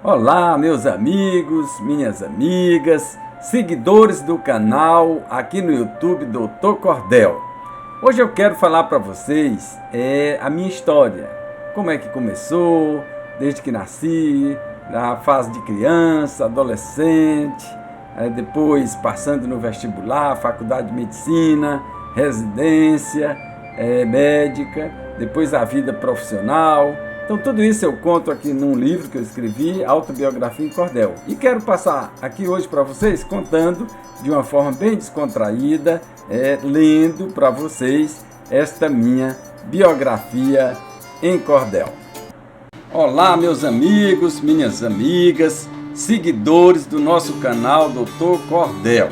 Olá, meus amigos, minhas amigas, seguidores do canal aqui no YouTube Dr. Cordel. Hoje eu quero falar para vocês a minha história, como é que começou, desde que nasci, na fase de criança, adolescente, depois passando no vestibular, faculdade de medicina, residência médica, depois a vida profissional. Então tudo isso eu conto aqui num livro que eu escrevi, Autobiografia em Cordel. E quero passar aqui hoje para vocês contando de uma forma bem descontraída, lendo para vocês esta minha biografia em cordel. Olá, meus amigos, minhas amigas, seguidores do nosso canal Dr. Cordel.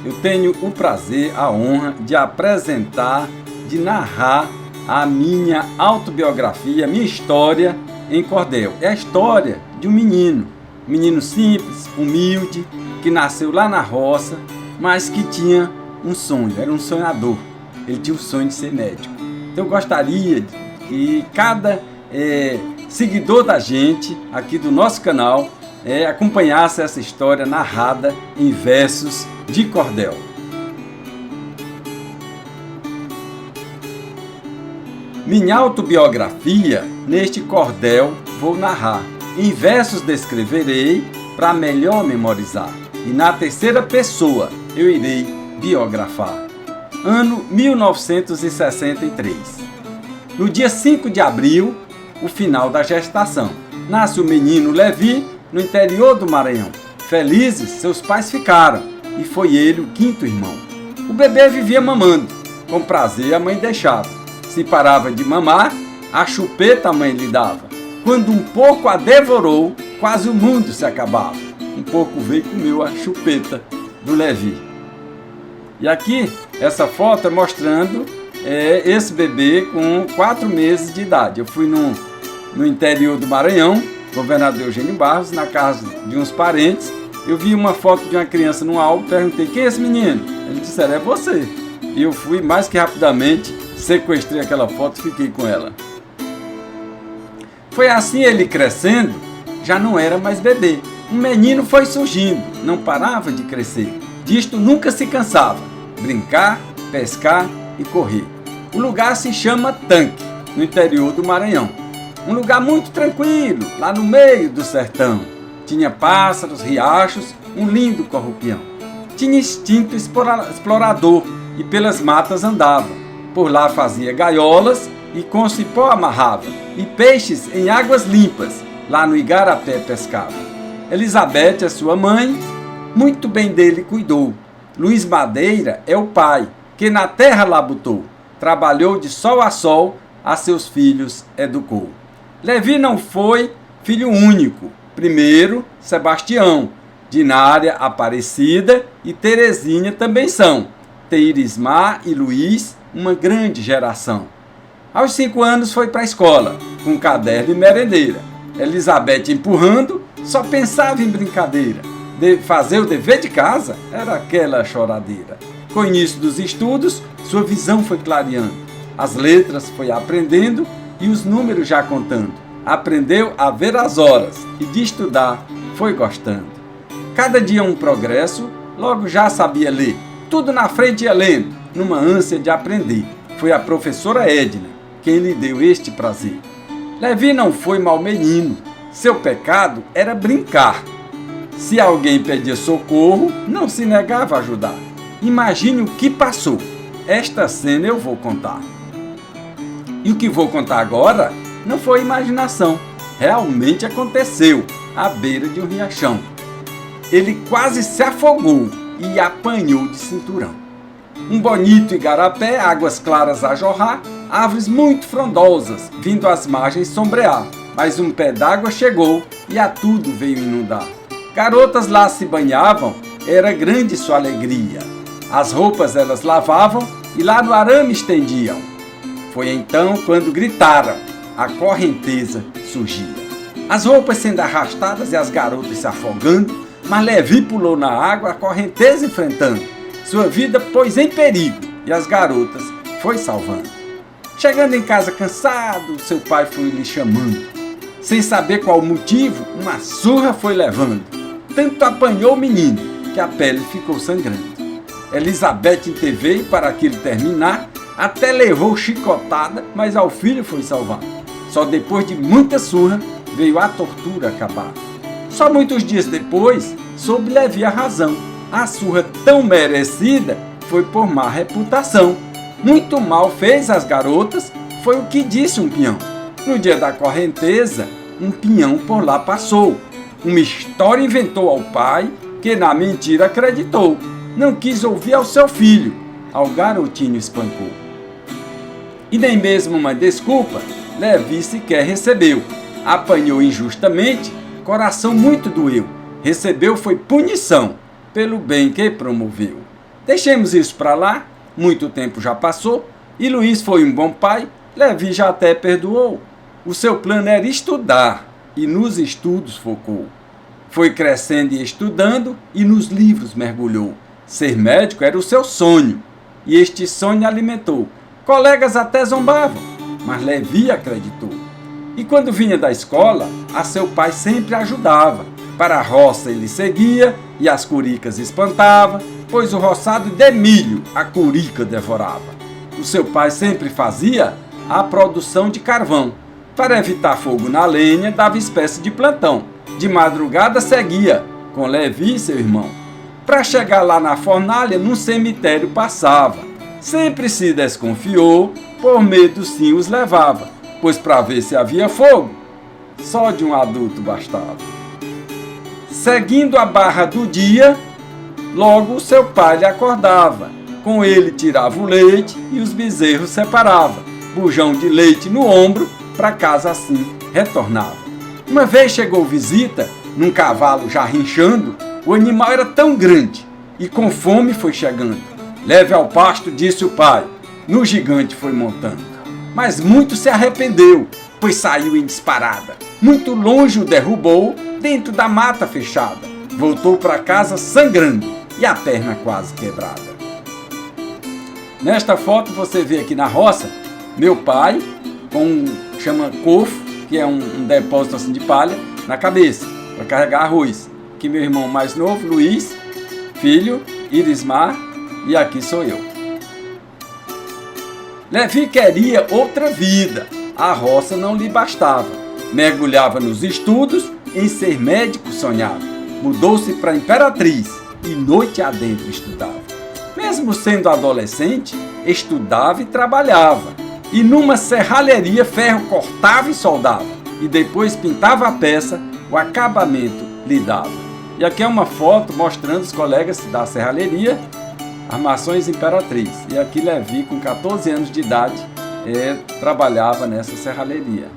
Eu tenho o prazer, a honra de apresentar, de narrar a minha autobiografia, a minha história em cordel. É a história de um menino simples, humilde, que nasceu lá na roça, mas que tinha um sonho, era um sonhador. Ele tinha o sonho de ser médico. Então eu gostaria que cada seguidor da gente, aqui do nosso canal, acompanhasse essa história narrada em versos de cordel. Minha autobiografia, neste cordel vou narrar. Em versos descreverei, para melhor memorizar. E na terceira pessoa eu irei biografar. Ano 1963. No dia 5 de abril, o final da gestação. Nasce o menino Levi, no interior do Maranhão. Felizes, seus pais ficaram, e foi ele o quinto irmão. O bebê vivia mamando, com prazer a mãe deixava. Se parava de mamar, a chupeta a mãe lhe dava. Quando um porco a devorou, quase o mundo se acabava. Um porco veio e comeu a chupeta do Levi. E aqui, essa foto é mostrando esse bebê com 4 meses de idade. Eu fui no interior do Maranhão, governador Eugênio Barros, na casa de uns parentes. Eu vi uma foto de uma criança num álbum, perguntei, quem é esse menino? Eles disseram, é você. E eu fui mais que rapidamente, sequestrei aquela foto e fiquei com ela. Foi assim ele crescendo, já não era mais bebê. Um menino foi surgindo, não parava de crescer. Disto nunca se cansava, brincar, pescar e correr. O lugar se chama Tanque, no interior do Maranhão. Um lugar muito tranquilo, lá no meio do sertão. Tinha pássaros, riachos, um lindo corrupião. Tinha instinto explorador e pelas matas andava. Por lá fazia gaiolas e com cipó amarrava, e peixes em águas limpas, lá no igarapé pescava. Elizabeth, a sua mãe, muito bem dele cuidou. Luiz Madeira é o pai, que na terra labutou. Trabalhou de sol a seus filhos educou. Levi não foi filho único. Primeiro, Sebastião, Dinária, Aparecida e Terezinha também são. Tem Irismar e Luiz, uma grande geração. Aos 5 anos foi para a escola, com caderno e merendeira. Elizabeth empurrando, só pensava em brincadeira. Fazer o dever de casa era aquela choradeira. Com o início dos estudos, sua visão foi clareando. As letras foi aprendendo e os números já contando. Aprendeu a ver as horas e de estudar foi gostando. Cada dia um progresso, logo já sabia ler. Tudo na frente ia lendo, numa ânsia de aprender. Foi a professora Edna quem lhe deu este prazer. Levi não foi mau menino. Seu pecado era brincar. Se alguém pedia socorro, não se negava a ajudar. Imagine o que passou. Esta cena eu vou contar. E o que vou contar agora não foi imaginação. Realmente aconteceu, à beira de um riachão. Ele quase se afogou e apanhou de cinturão. Um bonito igarapé, águas claras a jorrar, árvores muito frondosas, vindo às margens sombrear. Mas um pé d'água chegou e a tudo veio inundar. Garotas lá se banhavam, era grande sua alegria. As roupas elas lavavam e lá no arame estendiam. Foi então quando gritaram, a correnteza surgia. As roupas sendo arrastadas e as garotas se afogando, mas Levi pulou na água, a correnteza enfrentando. Sua vida pôs em perigo e as garotas foi salvando. Chegando em casa cansado, seu pai foi lhe chamando. Sem saber qual o motivo, uma surra foi levando. Tanto apanhou o menino que a pele ficou sangrando. Elizabeth interveio para aquilo terminar, até levou chicotada, mas ao filho foi salvar. Só depois de muita surra veio a tortura acabar. Só muitos dias depois soube Levi a razão. A surra tão merecida foi por má reputação. Muito mal fez às garotas, foi o que disse um peão. No dia da correnteza, um peão por lá passou. Uma história inventou ao pai, que na mentira acreditou. Não quis ouvir ao seu filho, ao garotinho espancou. E nem mesmo uma desculpa, Levi sequer recebeu. Apanhou injustamente, coração muito doeu. Recebeu foi punição, pelo bem que promoveu. Deixemos isso para lá, muito tempo já passou, e Luiz foi um bom pai, Levi já até perdoou. O seu plano era estudar, e nos estudos focou. Foi crescendo e estudando, e nos livros mergulhou. Ser médico era o seu sonho, e este sonho alimentou. Colegas até zombavam, mas Levi acreditou. E quando vinha da escola, a seu pai sempre ajudava. Para a roça ele seguia, e as curicas espantava, pois o roçado de milho a curica devorava. O seu pai sempre fazia a produção de carvão. Para evitar fogo na lenha, dava espécie de plantão. De madrugada seguia, com Levi e seu irmão. Para chegar lá na fornalha, num cemitério passava. Sempre se desconfiou, por medo sim os levava, pois para ver se havia fogo, só de um adulto bastava. Seguindo a barra do dia, logo seu pai lhe acordava. Com ele tirava o leite e os bezerros separava. Bujão de leite no ombro, para casa assim retornava. Uma vez chegou visita, num cavalo já rinchando, o animal era tão grande e com fome foi chegando. Leve ao pasto, disse o pai, no gigante foi montando. Mas muito se arrependeu, pois saiu em disparada. Muito longe o derrubou, dentro da mata fechada. Voltou para casa sangrando e a perna quase quebrada. Nesta foto você vê aqui na roça, meu pai com chama cofo, que é um depósito assim de palha, na cabeça, para carregar arroz. Aqui meu irmão mais novo, Luiz, filho, Irismar, e aqui sou eu. Levi queria outra vida, a roça não lhe bastava. Mergulhava nos estudos, em ser médico sonhava. Mudou-se para imperatriz e noite adentro estudava. Mesmo sendo adolescente, estudava e trabalhava. E numa serralheria ferro cortava e soldava. E depois pintava a peça, o acabamento lhe dava. E aqui é uma foto mostrando os colegas da serralheria, Armações Imperatriz. E aqui Levi, com 14 anos de idade, trabalhava nessa serralheria.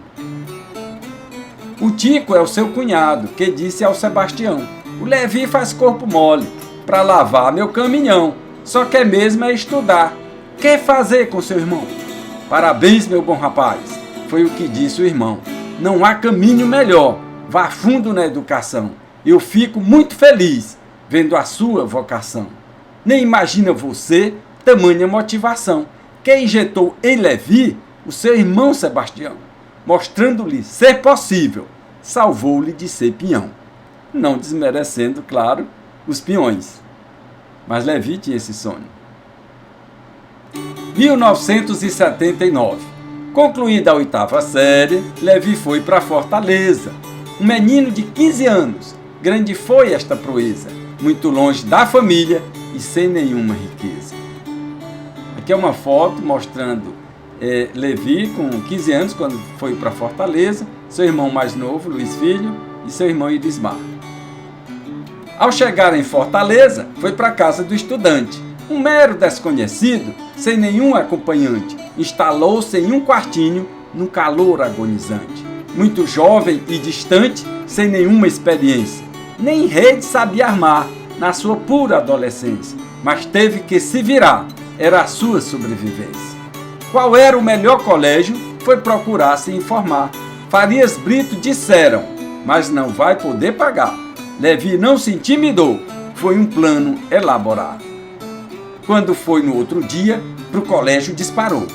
O Tico é o seu cunhado, que disse ao Sebastião: o Levi faz corpo mole, para lavar meu caminhão, só quer mesmo é estudar. Quer fazer com seu irmão? Parabéns, meu bom rapaz, foi o que disse o irmão. Não há caminho melhor, vá fundo na educação. Eu fico muito feliz vendo a sua vocação. Nem imagina você tamanha motivação que injetou em Levi o seu irmão Sebastião, mostrando-lhe ser possível, salvou-lhe de ser peão. Não desmerecendo, claro, os peões. Mas Levi tinha esse sonho. 1979. Concluída a 8ª série, Levi foi para Fortaleza. Um menino de 15 anos, grande foi esta proeza, muito longe da família e sem nenhuma riqueza. Aqui é uma foto mostrando Levi com 15 anos, quando foi para Fortaleza, seu irmão mais novo, Luiz Filho, e seu irmão Irismar. Ao chegar em Fortaleza, foi para a casa do estudante, um mero desconhecido, sem nenhum acompanhante, instalou-se em um quartinho, num calor agonizante. Muito jovem e distante, sem nenhuma experiência, nem rede sabia armar, na sua pura adolescência, mas teve que se virar, era a sua sobrevivência. Qual era o melhor colégio? Foi procurar se informar. Farias Brito disseram, mas não vai poder pagar. Levi não se intimidou, foi um plano elaborado. Quando foi no outro dia, pro colégio disparou.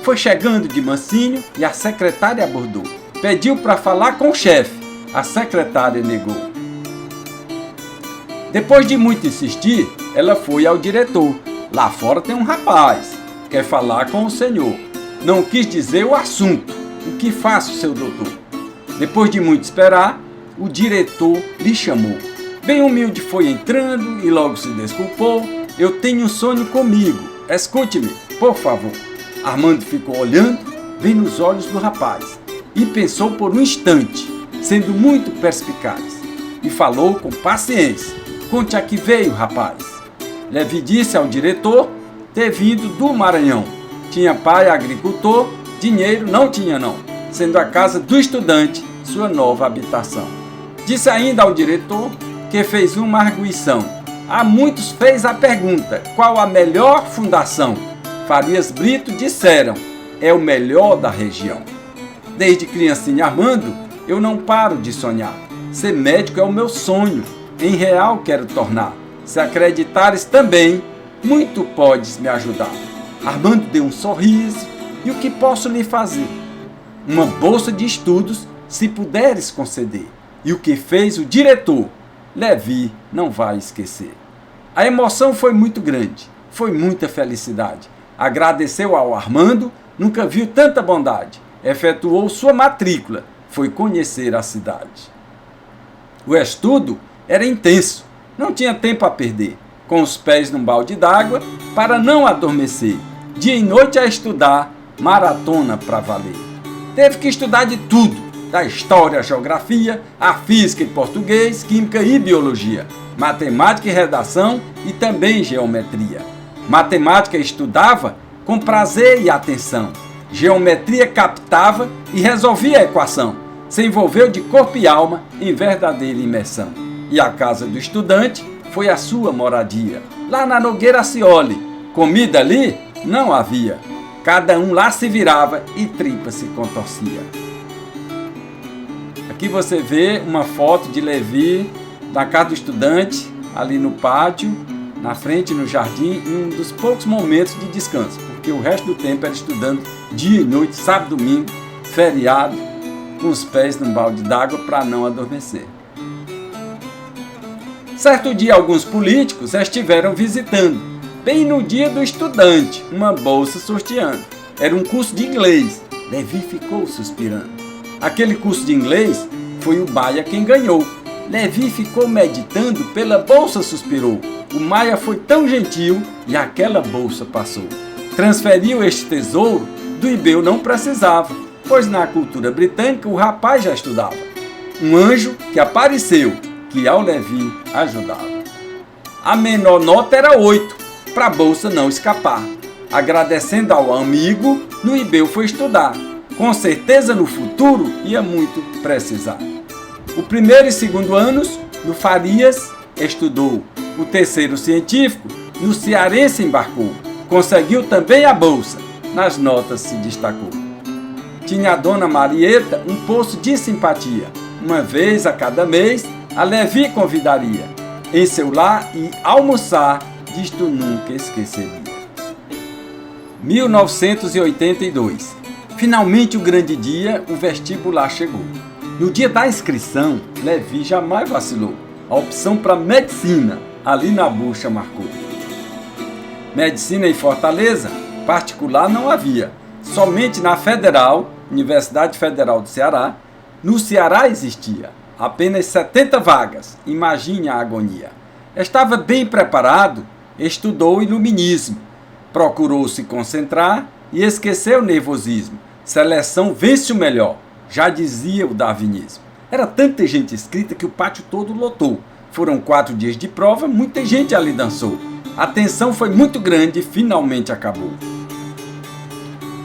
Foi chegando de mansinho e a secretária abordou. Pediu para falar com o chefe. A secretária negou. Depois de muito insistir, ela foi ao diretor. Lá fora tem um rapaz. Quer falar com o senhor. Não quis dizer o assunto. O que faço, seu doutor? Depois de muito esperar, o diretor lhe chamou. Bem humilde foi entrando e logo se desculpou. Eu tenho um sonho comigo. Escute-me, por favor. Armando ficou olhando bem nos olhos do rapaz e pensou por um instante, sendo muito perspicaz, e falou com paciência. Conte a que veio, rapaz. Levi disse ao diretor ter vindo do Maranhão. Tinha pai agricultor, dinheiro não tinha não, sendo a casa do estudante sua nova habitação. Disse ainda ao diretor que fez uma arguição. A muitos fez a pergunta, qual a melhor fundação? Farias Brito disseram, é o melhor da região. Desde criancinha Armando, eu não paro de sonhar. Ser médico é o meu sonho, em real quero tornar. Se acreditares também, muito podes me ajudar. Armando deu um sorriso, e o que posso lhe fazer? Uma bolsa de estudos, se puderes conceder. E o que fez o diretor? Levi não vai esquecer. A emoção foi muito grande, foi muita felicidade. Agradeceu ao Armando, nunca viu tanta bondade. Efetuou sua matrícula, foi conhecer a cidade. O estudo era intenso, não tinha tempo a perder. Com os pés num balde d'água, para não adormecer. Dia e noite a estudar, maratona pra valer. Teve que estudar de tudo, da história, geografia, a física e português, química e biologia, matemática e redação e também geometria. Matemática estudava com prazer e atenção. Geometria captava e resolvia a equação. Se envolveu de corpo e alma em verdadeira imersão. E a casa do estudante foi a sua moradia. Lá na Nogueira Cioli, comida ali não havia. Cada um lá se virava e tripa se contorcia. Aqui você vê uma foto de Levi na casa do estudante, ali no pátio, na frente, no jardim, em um dos poucos momentos de descanso, porque o resto do tempo era estudando dia e noite, sábado, domingo, feriado, com os pés num balde d'água para não adormecer. Certo dia, alguns políticos estiveram visitando, bem no dia do estudante, uma bolsa sorteando. Era um curso de inglês. Levi ficou suspirando. Aquele curso de inglês foi o Maia quem ganhou. Levi ficou meditando, pela bolsa suspirou. O Maia foi tão gentil e aquela bolsa passou. Transferiu este tesouro, do Ibeu não precisava, pois na cultura britânica o rapaz já estudava. Um anjo que apareceu, que ao Levi ajudava. A menor nota era 8, para a bolsa não escapar. Agradecendo ao amigo, no Ibeu foi estudar. Com certeza no futuro ia muito precisar. O primeiro e segundo anos, no Farias, estudou. O terceiro científico, no Cearense embarcou. Conseguiu também a bolsa, nas notas se destacou. Tinha a dona Marieta um poço de simpatia. Uma vez a cada mês, a Levi convidaria. Em seu lar e almoçar, disto nunca esqueceria. 1982. Finalmente o grande dia, o vestibular chegou. No dia da inscrição, Levi jamais vacilou. A opção para medicina, ali na bucha marcou. Medicina em Fortaleza, particular não havia. Somente na Federal, Universidade Federal do Ceará, no Ceará existia. Apenas 70 vagas, imagine a agonia. Estava bem preparado, estudou iluminismo. Procurou se concentrar e esqueceu o nervosismo. Seleção vence o melhor, já dizia o darwinismo. Era tanta gente inscrita que o pátio todo lotou. Foram 4 dias de prova, muita gente ali dançou. A tensão foi muito grande e finalmente acabou.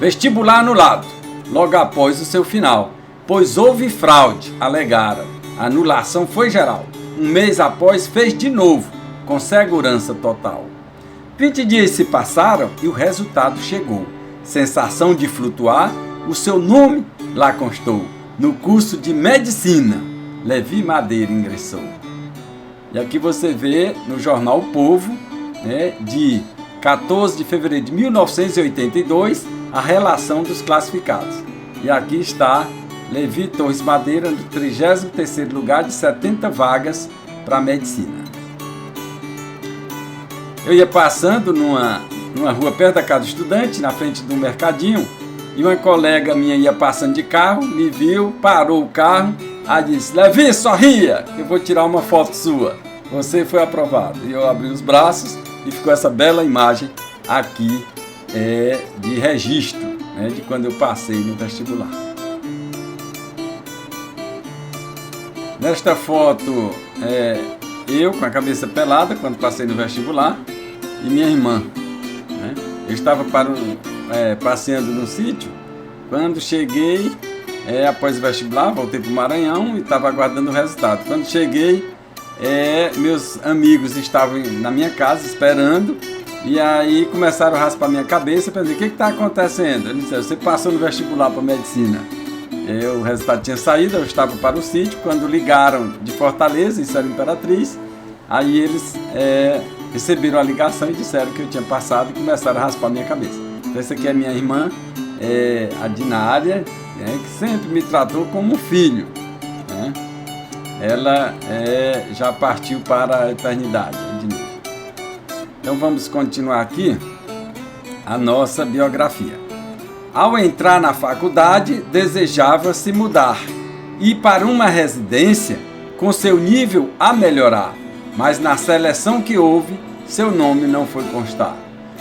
Vestibular anulado, logo após o seu final, pois houve fraude, alegaram. A anulação foi geral. Um mês após fez de novo, com segurança total. 20 dias se passaram e o resultado chegou. Sensação de flutuar, o seu nome lá constou. No curso de medicina, Levi Madeira ingressou. E aqui você vê no jornal O Povo, de 14 de fevereiro de 1982, a relação dos classificados. E aqui está Levi Torres Madeira, no 33º lugar de 70 vagas para medicina. Eu ia passando numa rua perto da casa do estudante, na frente do mercadinho, e uma colega minha ia passando de carro, me viu, parou o carro, aí disse: Levi, sorria, eu vou tirar uma foto sua, você foi aprovado. E eu abri os braços e ficou essa bela imagem aqui de registro, né, de quando eu passei no vestibular. Nesta foto, eu com a cabeça pelada quando passei no vestibular e minha irmã, né? Eu estava passeando no sítio. Quando cheguei, após o vestibular, voltei para o Maranhão e estava aguardando o resultado. Quando cheguei, meus amigos estavam na minha casa esperando, e aí começaram a raspar minha cabeça. Eu pensei: o que está acontecendo? Eles disseram: você passou no vestibular para medicina. O resultado tinha saído, eu estava para o sítio. Quando ligaram de Fortaleza, isso era Imperatriz, aí eles receberam a ligação e disseram que eu tinha passado e começaram a raspar minha cabeça. Então essa aqui é minha irmã, a Dinária, que sempre me tratou como um filho, né? Ela já partiu para a eternidade, a Dinária. Então vamos continuar aqui a nossa biografia. Ao entrar na faculdade, desejava se mudar e para uma residência com seu nível a melhorar, mas na seleção que houve, seu nome não foi constar.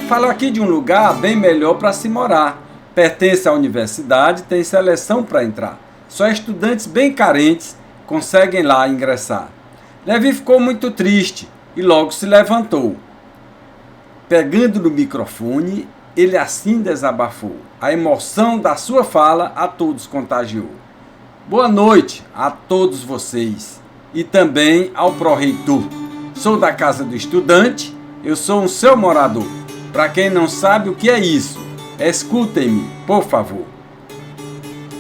Falo aqui de um lugar bem melhor para se morar. Pertence à universidade, tem seleção para entrar. Só estudantes bem carentes conseguem lá ingressar. Levi ficou muito triste e logo se levantou. Pegando no microfone, ele assim desabafou. A emoção da sua fala a todos contagiou. Boa noite a todos vocês e também ao pró-reitor. Sou da casa do estudante, eu sou um seu morador. Para quem não sabe o que é isso, escutem-me, por favor.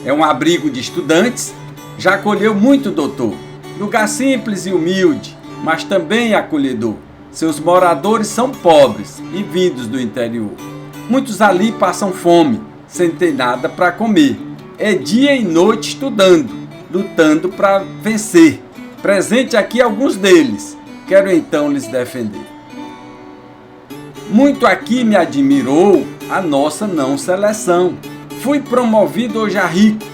É um abrigo de estudantes, já acolheu muito doutor. Lugar simples e humilde, mas também acolhedor. Seus moradores são pobres e vindos do interior. Muitos ali passam fome, sem ter nada para comer. É dia e noite estudando, lutando para vencer. Presente aqui alguns deles, quero então lhes defender. Muito aqui me admirou a nossa não seleção. Fui promovido hoje a rico,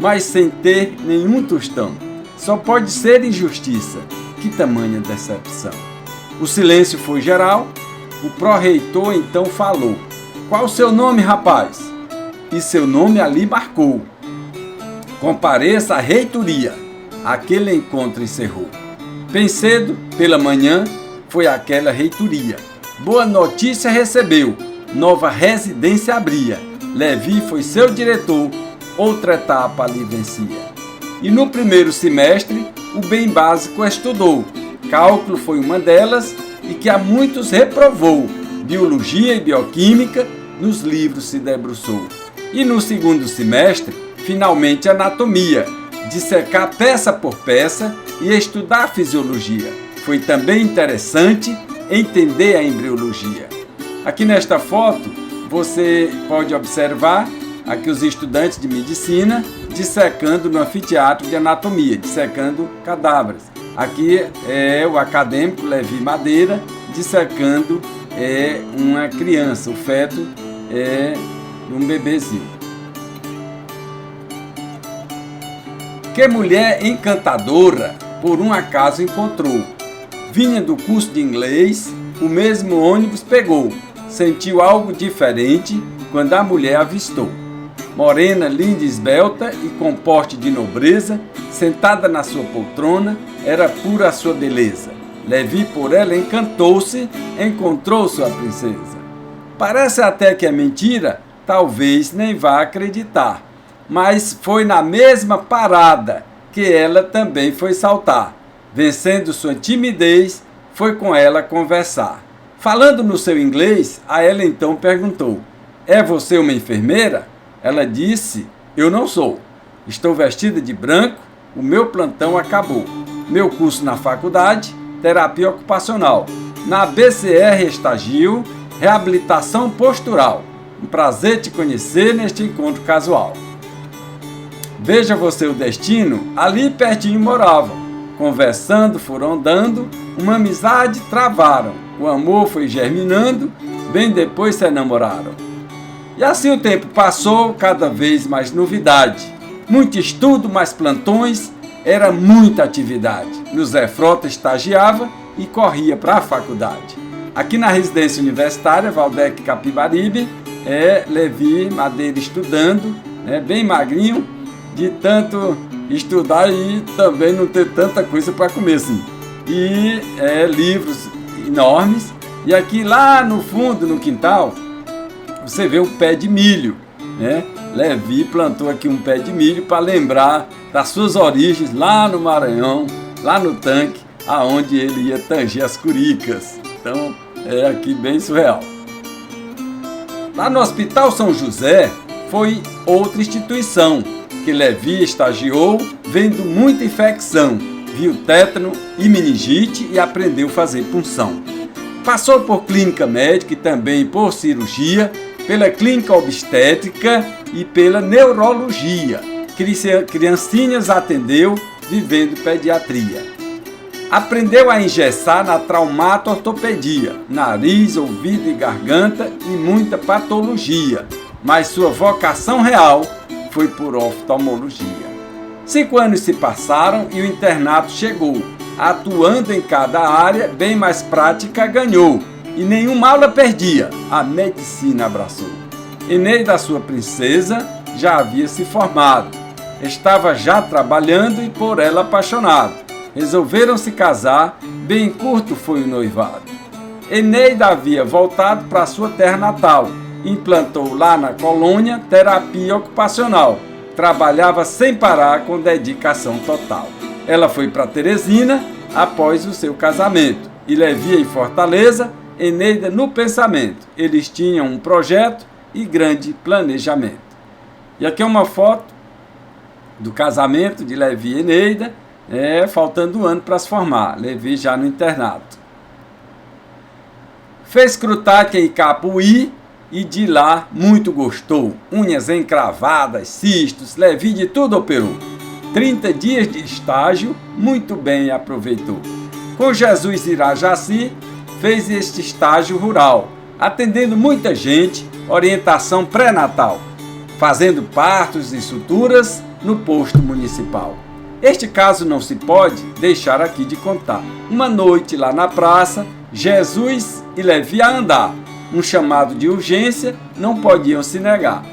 mas sem ter nenhum tostão. Só pode ser injustiça, que tamanha decepção. O silêncio foi geral, o pró-reitor então falou: qual o seu nome, rapaz? E seu nome ali marcou. Compareça à reitoria. Aquele encontro encerrou. Bem cedo, pela manhã, foi aquela reitoria. Boa notícia recebeu, nova residência abria. Levi foi seu diretor, outra etapa ali vencia. E no primeiro semestre, o bem básico estudou. Cálculo foi uma delas e que a muitos reprovou. Biologia e bioquímica, nos livros se debruçou. E no segundo semestre, finalmente anatomia, dissecar peça por peça e estudar fisiologia. Foi também interessante entender a embriologia. Aqui nesta foto, você pode observar aqui os estudantes de medicina dissecando no anfiteatro de anatomia, dissecando cadáveres. Aqui é o acadêmico Levi Madeira dissecando uma criança, o feto de um bebezinho. Que mulher encantadora, por um acaso encontrou. Vinha do curso de inglês, o mesmo ônibus pegou. Sentiu algo diferente quando a mulher avistou. Morena, linda e esbelta e com porte de nobreza, sentada na sua poltrona, era pura a sua beleza. Levi por ela encantou-se, encontrou sua princesa. Parece até que é mentira, talvez nem vá acreditar. Mas foi na mesma parada que ela também foi saltar. Vencendo sua timidez, foi com ela conversar. Falando no seu inglês, a ela então perguntou: é você uma enfermeira? Ela disse: eu não sou. Estou vestida de branco, o meu plantão acabou. Meu curso na faculdade, terapia ocupacional. Na BCR estagio, reabilitação postural. Um prazer te conhecer neste encontro casual. Veja você o destino, ali pertinho moravam. Conversando, foram andando, uma amizade travaram. O amor foi germinando, bem depois se enamoraram. E assim o tempo passou, cada vez mais novidade. Muito estudo, mais plantões, era muita atividade. O Zé Frota estagiava e corria para a faculdade. Aqui na residência universitária, Valdec Capibaribe, Levi Madeira estudando, bem magrinho, de tanto estudar e também não ter tanta coisa para comer, assim. E livros enormes. E aqui lá no fundo, no quintal, você vê um pé de milho, né? Levi plantou aqui um pé de milho para lembrar das suas origens lá no Maranhão, lá no tanque, aonde ele ia tanger as curicas. Então, é aqui bem surreal. Lá no Hospital São José, foi outra instituição que Levi estagiou, vendo muita infecção, viu tétano e meningite e aprendeu a fazer punção. Passou por clínica médica e também por cirurgia, pela clínica obstétrica e pela neurologia. Criancinhas atendeu, vivendo pediatria. Aprendeu a engessar na traumato-ortopedia, nariz, ouvido e garganta e muita patologia, mas sua vocação real foi por oftalmologia. 5 anos se passaram e o internato chegou, atuando em cada área, bem mais prática ganhou, e nenhuma aula perdia, a medicina abraçou. Eneida, sua princesa, já havia se formado, estava já trabalhando e por ela apaixonado. Resolveram se casar, bem curto foi o noivado. Eneida havia voltado para sua terra natal, implantou lá na colônia terapia ocupacional, trabalhava sem parar com dedicação total. Ela foi para Teresina após o seu casamento e Levi em Fortaleza, Eneida no pensamento. Eles tinham um projeto e grande planejamento. E aqui é uma foto do casamento de Levi e Eneida, faltando um ano para se formar, Levi já no internato. Fez Crutaque em Capuí e de lá muito gostou. Unhas encravadas, cistos, Levi de tudo operou. 30 dias de estágio, muito bem aproveitou. Com Jesus Irajaci, fez este estágio rural, atendendo muita gente, orientação pré-natal, fazendo partos e suturas no posto municipal. Este caso não se pode deixar aqui de contar. Uma noite lá na praça, Jesus e Levi a andar. Um chamado de urgência, não podiam se negar.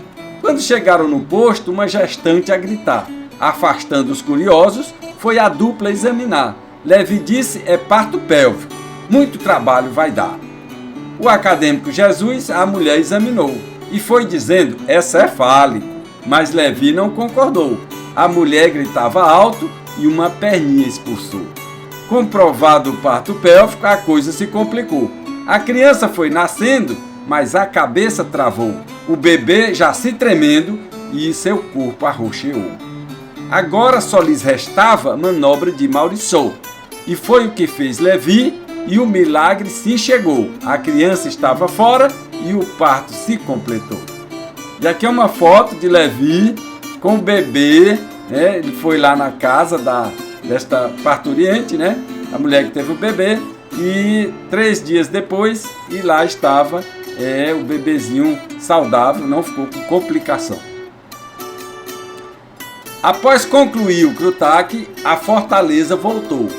Quando chegaram no posto, uma gestante a gritar. Afastando os curiosos, foi a dupla examinar. Levi disse, é parto pélvico. Muito trabalho vai dar. O acadêmico Jesus, a mulher examinou. E foi dizendo, é cefálico. Mas Levi não concordou. A mulher gritava alto e uma perninha expulsou. Comprovado o parto pélvico, a coisa se complicou. A criança foi nascendo, mas a cabeça travou. O bebê já se tremendo e seu corpo arroxeou. Agora só lhes restava manobra de Mauriçou. E foi o que fez Levi e o milagre se chegou. A criança estava fora e o parto se completou. E aqui é uma foto de Levi com o bebê, ele foi lá na casa desta parturiente, a mulher que teve o bebê, e 3 dias depois, e lá estava o bebezinho saudável, não ficou com complicação. Após concluir o Crutaque, a Fortaleza voltou.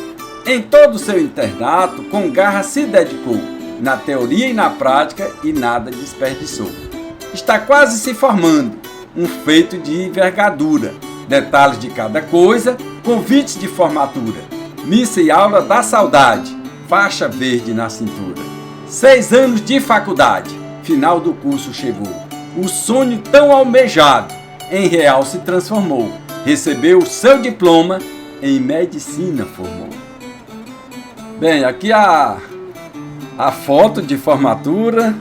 Em todo o seu internato, com garra se dedicou, na teoria e na prática, e nada desperdiçou. Está quase se formando, um feito de envergadura, detalhes de cada coisa, convites de formatura, missa e aula da saudade, faixa verde na cintura. 6 anos de faculdade, final do curso chegou. O sonho tão almejado, em real se transformou. Recebeu o seu diploma, em medicina formou. Bem, aqui a foto de formatura,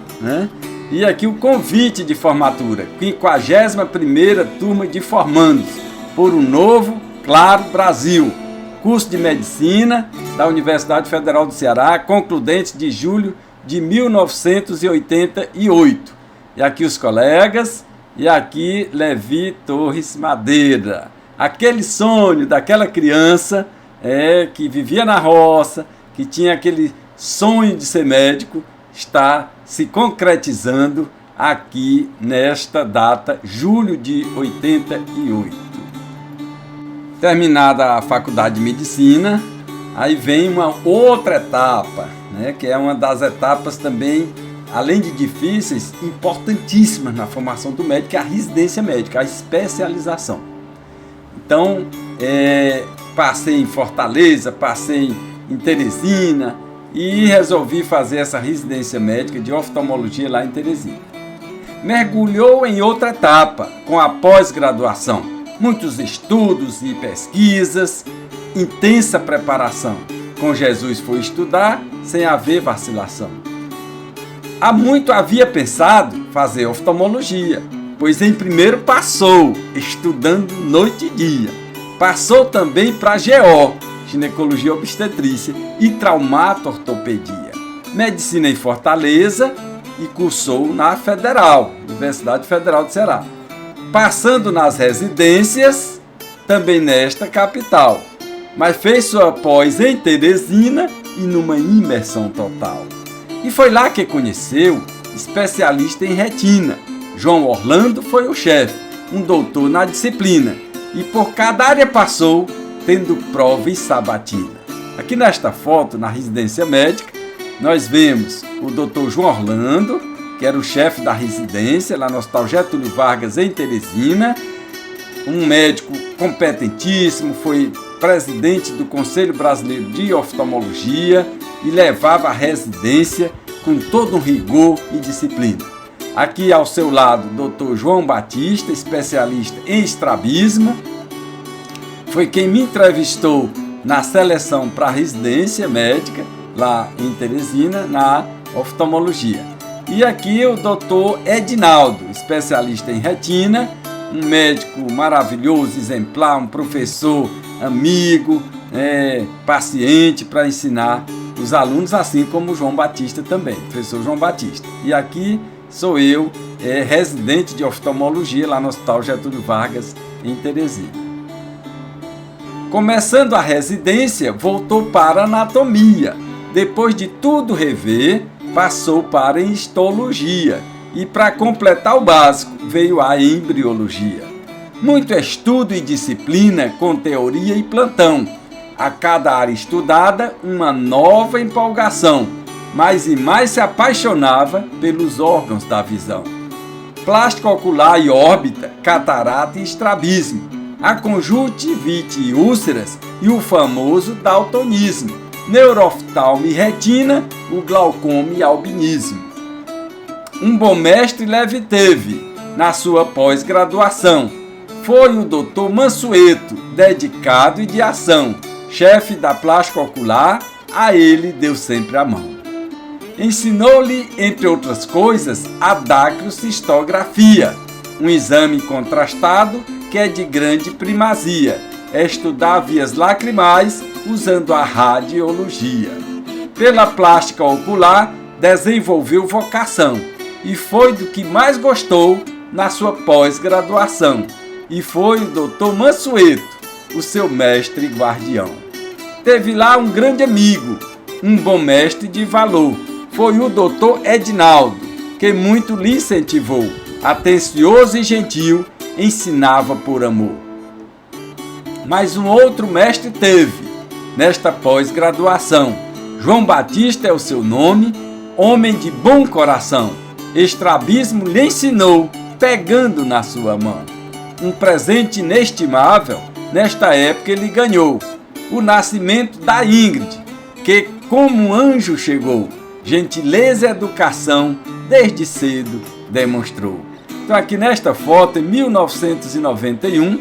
E aqui o convite de formatura, 51ª turma de formandos, por um novo, claro, Brasil. Curso de Medicina da Universidade Federal do Ceará, concludente de julho de 1988. E aqui os colegas, e aqui Levi Torres Madeira. aquele sonho daquela criança que vivia na roça, que tinha aquele sonho de ser médico, está se concretizando aqui nesta data, julho de 88. Terminada a faculdade de medicina, aí vem uma outra etapa, que é uma das etapas também, além de difíceis, importantíssimas na formação do médico, é a residência médica, a especialização. Então, passei em Fortaleza, passei em Teresina e resolvi fazer essa residência médica de oftalmologia lá em Teresina. Mergulhou em outra etapa, com a pós-graduação. Muitos estudos e pesquisas, intensa preparação. Com Jesus foi estudar, sem haver vacilação. Há muito havia pensado fazer oftalmologia, pois em primeiro passou, estudando noite e dia. Passou também para GO, ginecologia obstetrícia, e traumato-ortopedia. Medicina em Fortaleza, e cursou na Federal, Universidade Federal de Ceará. Passando nas residências, também nesta capital, mas fez sua pós em Teresina e numa imersão total. E foi lá que conheceu especialista em retina. João Orlando foi o chefe, um doutor na disciplina, e por cada área passou, tendo prova e sabatina. Aqui nesta foto, na residência médica, nós vemos o doutor João Orlando, que era o chefe da residência lá no Hospital Getúlio Vargas, em Teresina, um médico competentíssimo, foi presidente do Conselho Brasileiro de Oftalmologia e levava a residência com todo um rigor e disciplina. Aqui ao seu lado, o Dr. João Batista, especialista em estrabismo, foi quem me entrevistou na seleção para a residência médica, lá em Teresina, na oftalmologia. E aqui o Dr. Edinaldo, especialista em retina, um médico maravilhoso, exemplar, um professor amigo, paciente para ensinar os alunos, assim como o João Batista também, professor João Batista. E aqui sou eu, residente de oftalmologia lá no Hospital Getúlio Vargas, em Teresina. Começando a residência, voltou para anatomia. Depois de tudo rever, passou para histologia. E para completar o básico, veio a embriologia. Muito estudo e disciplina com teoria e plantão. A cada área estudada, uma nova empolgação. Mais e mais se apaixonava pelos órgãos da visão. Plástica ocular e órbita, catarata e estrabismo. A conjuntivite e úlceras e o famoso daltonismo. Neurooftalmo e retina, o glaucoma e albinismo. Um bom mestre leve teve na sua pós-graduação. Foi o Dr. Mansueto, dedicado e de ação, chefe da plástica ocular, a ele deu sempre a mão. Ensinou-lhe, entre outras coisas, a dacrocistografia, um exame contrastado que é de grande primazia, estudar vias lacrimais usando a radiologia. Pela plástica ocular, desenvolveu vocação e foi do que mais gostou na sua pós-graduação. E foi o Dr. Mansueto, o seu mestre e guardião. Teve lá um grande amigo, um bom mestre de valor. Foi o Dr. Edinaldo, que muito lhe incentivou. Atencioso e gentil, ensinava por amor. Mas um outro mestre teve, nesta pós-graduação. João Batista é o seu nome, homem de bom coração. Estrabismo lhe ensinou, pegando na sua mão. Um presente inestimável, nesta época ele ganhou. O nascimento da Ingrid, que como um anjo chegou. Gentileza e educação, desde cedo demonstrou. Então aqui nesta foto, em 1991,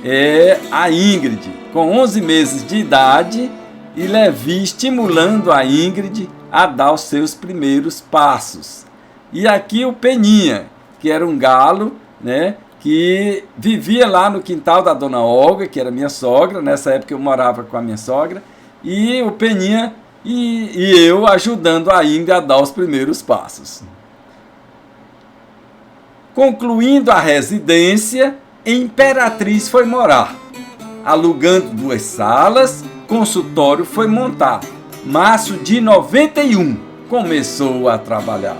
é a Ingrid, com 11 meses de idade, e Levi estimulando a Ingrid a dar os seus primeiros passos. E aqui o Peninha, que era um galo, que vivia lá no quintal da dona Olga, que era minha sogra, nessa época eu morava com a minha sogra, e o Peninha e eu ajudando a Ingrid a dar os primeiros passos. Concluindo a residência, em Imperatriz foi morar. Alugando 2 salas, consultório foi montar. Março de 91 começou a trabalhar.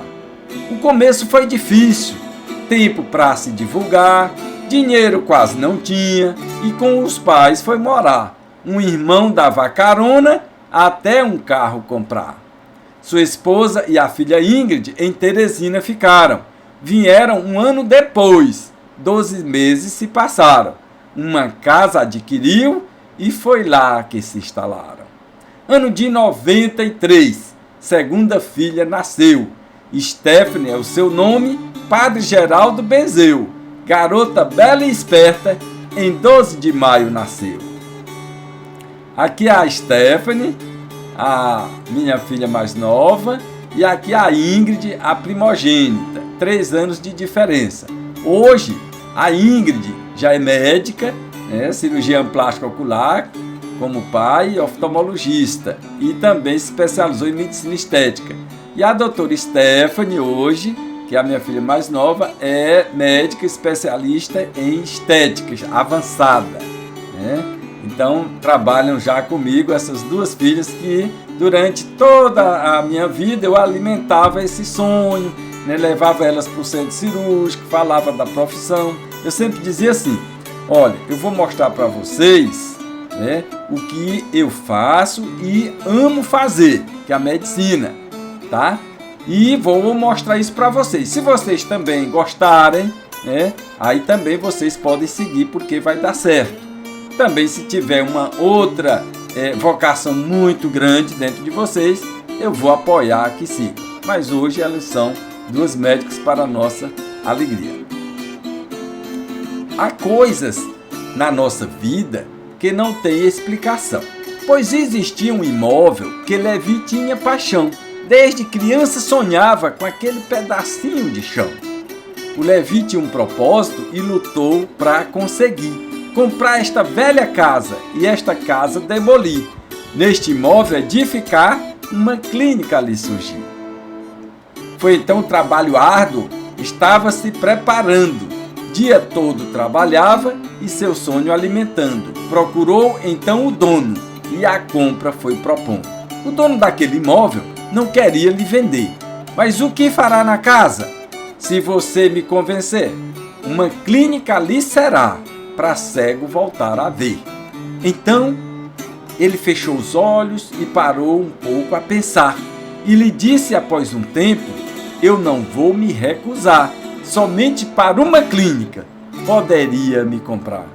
O começo foi difícil, tempo para se divulgar, dinheiro quase não tinha e com os pais foi morar. Um irmão dava carona até um carro comprar. Sua esposa e a filha Ingrid em Teresina ficaram. Vieram um ano depois, 12 meses se passaram. Uma casa adquiriu e foi lá que se instalaram. Ano de 93, segunda filha nasceu. Stephanie é o seu nome, Padre Geraldo benzeu. Garota bela e esperta, em 12 de maio nasceu. Aqui a Stephanie, a minha filha mais nova, e aqui a Ingrid, a primogênita, 3 anos de diferença. Hoje, a Ingrid já é médica, cirurgiã plástica ocular, como pai, e oftalmologista, e também se especializou em medicina estética. E a doutora Stephanie, hoje, que é a minha filha mais nova, é médica especialista em estética avançada. Então, trabalham já comigo essas 2 filhas que, durante toda a minha vida, eu alimentava esse sonho, levava elas para o centro cirúrgico, falava da profissão. Eu sempre dizia assim, olha, eu vou mostrar para vocês o que eu faço e amo fazer, que é a medicina, tá? E vou mostrar isso para vocês. Se vocês também gostarem, aí também vocês podem seguir, porque vai dar certo. Também, se tiver uma outra vocação muito grande dentro de vocês, eu vou apoiar que sigam. Mas hoje elas são 2 médicas para a nossa alegria. Há coisas na nossa vida que não tem explicação, pois existia um imóvel que Levi tinha paixão. Desde criança sonhava com aquele pedacinho de chão. O Levi tinha um propósito e lutou para conseguir comprar esta velha casa e esta casa demolir. Neste imóvel edificar, uma clínica ali surgiu. Foi então um trabalho árduo, estava se preparando. Dia todo trabalhava e seu sonho alimentando. Procurou então o dono e a compra foi propondo. O dono daquele imóvel não queria lhe vender. Mas o que fará na casa? Se você me convencer, uma clínica ali será, para cego voltar a ver. Então, ele fechou os olhos e parou um pouco a pensar. E lhe disse após um tempo, eu não vou me recusar. Somente para uma clínica poderia me comprar.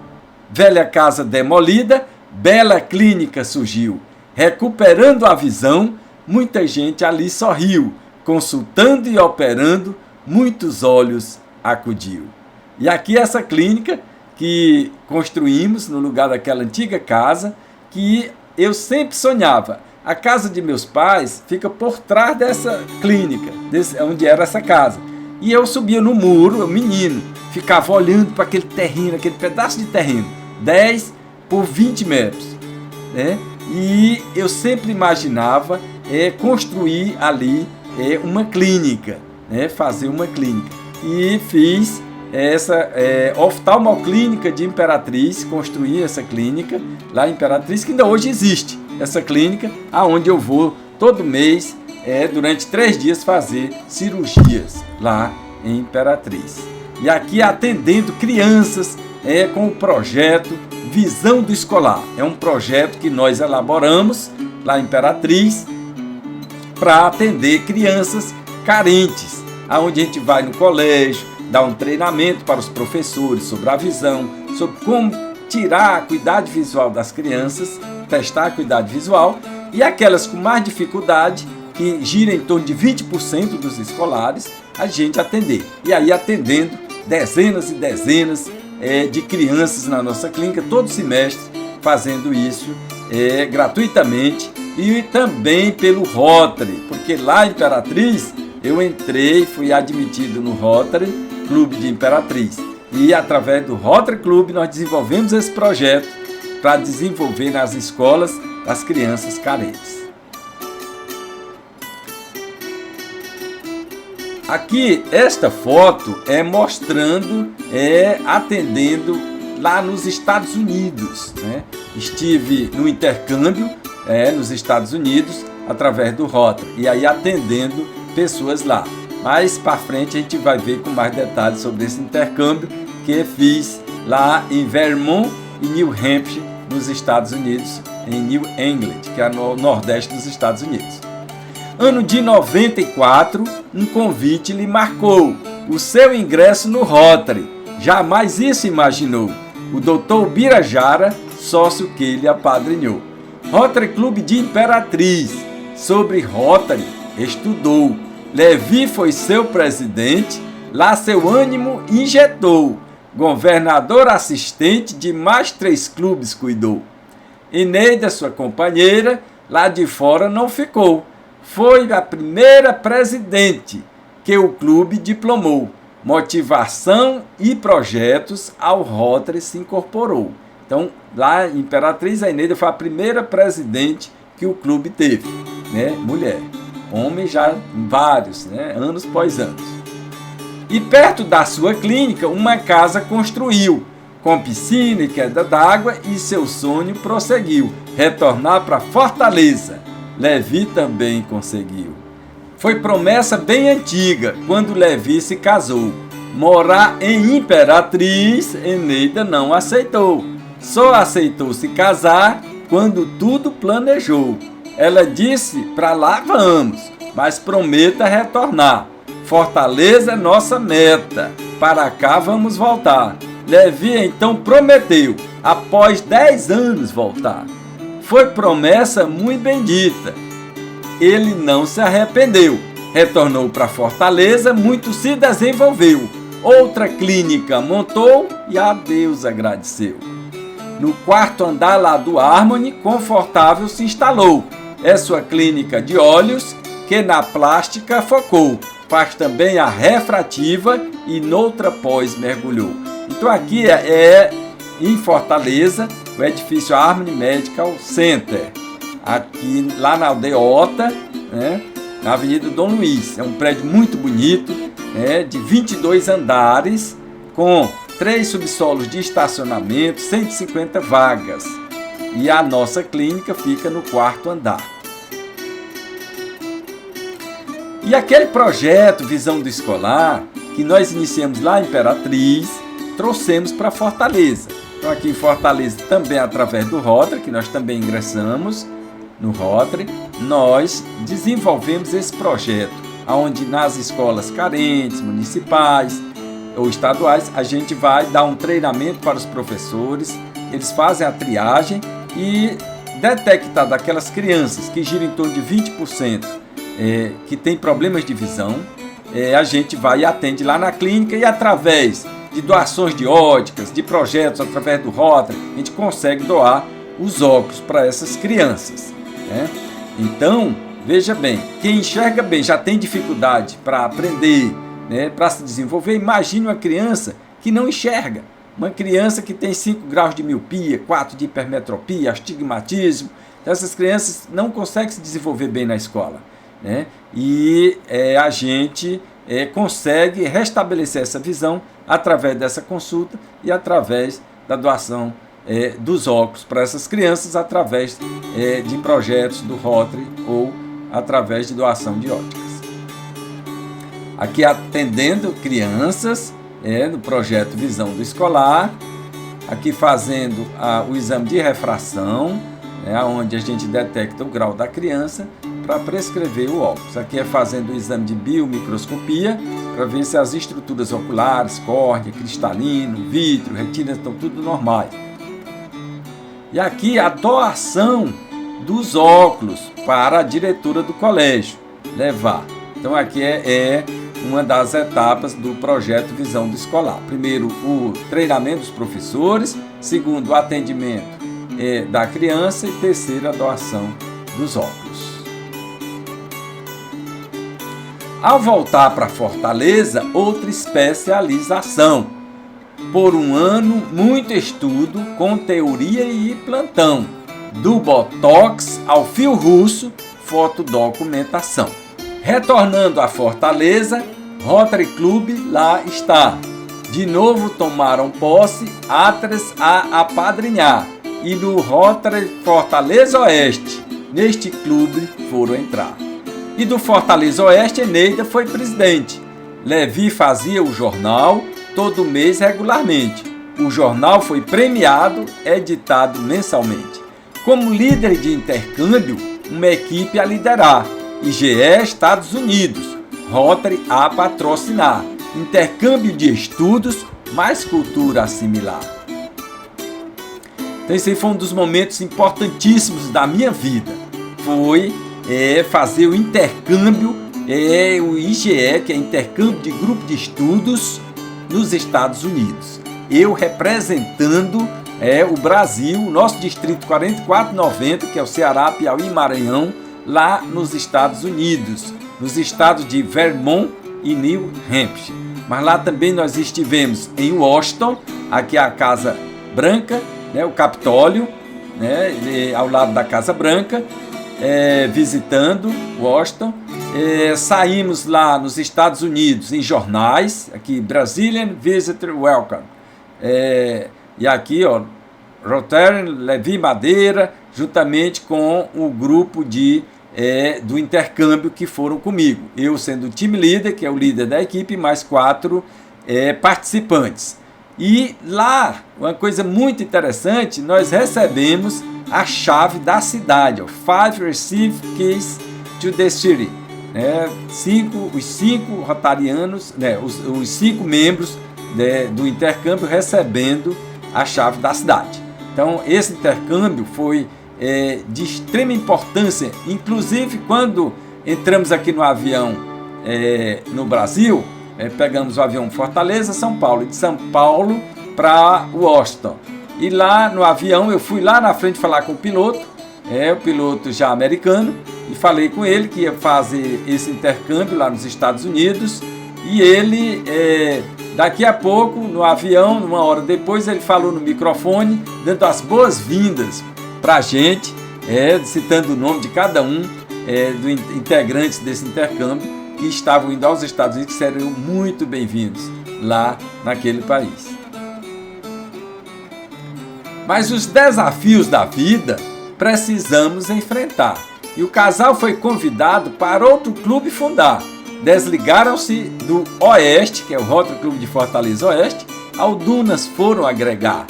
Velha casa demolida, bela clínica surgiu. Recuperando a visão, muita gente ali sorriu. Consultando e operando, muitos olhos acudiu. E aqui essa clínica que construímos no lugar daquela antiga casa, que eu sempre sonhava. A casa de meus pais fica por trás dessa clínica, onde era essa casa. E eu subia no muro, eu menino, ficava olhando para aquele terreno, aquele pedaço de terreno, 10 por 20 metros. E eu sempre imaginava construir ali uma clínica, fazer uma clínica. E fiz essa oftalmoclínica de Imperatriz, construí essa clínica lá em Imperatriz, que ainda hoje existe, essa clínica, aonde eu vou todo mês, durante 3 dias, fazer cirurgias lá em Imperatriz. E aqui atendendo crianças com o projeto Visão do Escolar. É um projeto que nós elaboramos lá em Imperatriz para atender crianças carentes, aonde a gente vai no colégio, dá um treinamento para os professores sobre a visão, sobre como tirar a acuidade visual das crianças, testar a acuidade visual, e aquelas com mais dificuldade, que gira em torno de 20% dos escolares, a gente atender. E aí atendendo dezenas e dezenas de crianças na nossa clínica, todo semestre, fazendo isso gratuitamente, e também pelo Rotary, porque lá em Imperatriz eu entrei, fui admitido no Rotary Clube de Imperatriz. E através do Rotary Clube nós desenvolvemos esse projeto para desenvolver nas escolas as crianças carentes. Aqui, esta foto é mostrando, atendendo lá nos Estados Unidos, né? Estive no intercâmbio nos Estados Unidos através do Rotary e aí atendendo pessoas lá. Mais para frente a gente vai ver com mais detalhes sobre esse intercâmbio que fiz lá em Vermont e New Hampshire, nos Estados Unidos, em New England, que é no nordeste dos Estados Unidos. Ano de 94, um convite lhe marcou o seu ingresso no Rotary. Jamais isso imaginou. O Dr. Birajara, sócio que ele apadrinhou. Rotary Clube de Imperatriz. Sobre Rotary, estudou. Levi foi seu presidente, lá seu ânimo injetou. Governador assistente de mais 3 clubes cuidou. Eneida, sua companheira, lá de fora não ficou. Foi a primeira presidente que o clube diplomou. Motivação e projetos ao Rotary se incorporou. Então, lá em Imperatriz, a Eneida foi a primeira presidente que o clube teve, né? Mulher. Homem já vários, né? Anos após anos. E perto da sua clínica, uma casa construiu, com piscina e queda d'água, e seu sonho prosseguiu, retornar para Fortaleza. Levi também conseguiu. Foi promessa bem antiga, quando Levi se casou. Morar em Imperatriz, Eneida não aceitou. Só aceitou se casar quando tudo planejou. Ela disse, para lá vamos, mas prometa retornar. Fortaleza é nossa meta, para cá vamos voltar. Levi então prometeu, após 10 anos voltar. Foi promessa muito bendita. Ele não se arrependeu. Retornou para Fortaleza, muito se desenvolveu. Outra clínica montou e a Deus agradeceu. No 4º andar lá do Harmony, confortável se instalou. É sua clínica de olhos, que na plástica focou. Faz também a refrativa e noutra pós mergulhou. Então aqui em Fortaleza, o edifício Harmony Medical Center. Aqui lá na Aldeota, né, na Avenida Dom Luiz. É um prédio muito bonito, né, de 22 andares, com 3 subsolos de estacionamento, 150 vagas. E a nossa clínica fica no 4º andar. E aquele projeto Visão do Escolar, que nós iniciamos lá em Imperatriz, trouxemos para Fortaleza. Então aqui em Fortaleza, também através do Rotary, que nós também ingressamos no Rotary, nós desenvolvemos esse projeto, onde nas escolas carentes, municipais ou estaduais, a gente vai dar um treinamento para os professores, eles fazem a triagem e detectar daquelas crianças que giram em torno de 20%, que tem problemas de visão, a gente vai e atende lá na clínica e através de doações de óticas, de projetos através do Rotary, a gente consegue doar os óculos para essas crianças, né? Então, veja bem, quem enxerga bem já tem dificuldade para aprender, né, para se desenvolver. Imagine uma criança que não enxerga, uma criança que tem 5 graus de miopia, 4 de hipermetropia, astigmatismo. Então, essas crianças não conseguem se desenvolver bem na escola, né? E a gente consegue restabelecer essa visão através dessa consulta e através da doação dos óculos para essas crianças, através de projetos do Rotary ou através de doação de óticas. Aqui atendendo crianças no projeto Visão do Escolar, aqui fazendo o exame de refração, onde a gente detecta o grau da criança para prescrever o óculos. Aqui fazendo o exame de biomicroscopia para ver se as estruturas oculares, córnea, cristalino, vítreo, retina estão tudo normais. E aqui a doação dos óculos para a diretora do colégio levar. Então aqui é uma das etapas do projeto Visão do Escolar. Primeiro, o treinamento dos professores. Segundo, o atendimento da criança. E terceiro, a doação dos óculos. Ao voltar para Fortaleza, outra especialização. Por um ano, muito estudo com teoria e plantão. Do Botox ao fio russo, fotodocumentação. Retornando a Fortaleza, Rotary Club lá está. De novo tomaram posse atras a apadrinhar. E no Rotary Fortaleza Oeste, neste clube foram entrar. E do Fortaleza Oeste, Eneida foi presidente. Levi fazia o jornal todo mês regularmente. O jornal foi premiado, editado mensalmente. Como líder de intercâmbio, uma equipe a liderar. IGE Estados Unidos, Rotary a patrocinar. Intercâmbio de estudos, mais cultura assimilar. Então esse foi um dos momentos importantíssimos da minha vida. Foi fazer o intercâmbio, o IGE, que é Intercâmbio de Grupo de Estudos, nos Estados Unidos. Eu representando o Brasil, o nosso distrito 4490, que é o Ceará, Piauí e Maranhão, lá nos Estados Unidos, nos estados de Vermont e New Hampshire. Mas lá também nós estivemos em Washington, aqui é a Casa Branca, o Capitólio, ao lado da Casa Branca, visitando Washington. Saímos lá nos Estados Unidos em jornais, aqui Brazilian Visitor Welcome, e aqui Rotary Levi Madeira, juntamente com o grupo do intercâmbio que foram comigo. Eu sendo o time líder, que é o líder da equipe, mais 4 participantes. E lá, uma coisa muito interessante, nós recebemos a chave da cidade, 5 Receive Keys to the City. Os 5 rotarianos, os 5 membros do intercâmbio recebendo a chave da cidade. Então, esse intercâmbio foi de extrema importância, inclusive quando entramos aqui no avião no Brasil, pegamos o avião Fortaleza, São Paulo, e de São Paulo para Washington. E lá no avião eu fui lá na frente falar com o piloto já americano, e falei com ele que ia fazer esse intercâmbio lá nos Estados Unidos, e ele, daqui a pouco, no avião, uma hora depois, ele falou no microfone, dando as boas-vindas para a gente, citando o nome de cada um dos integrantes desse intercâmbio, que estavam indo aos Estados Unidos, que seriam muito bem-vindos lá naquele país. Mas os desafios da vida precisamos enfrentar. E o casal foi convidado para outro clube fundar. Desligaram-se do Oeste, que é o Rotary Clube de Fortaleza Oeste, ao Dunas foram agregar.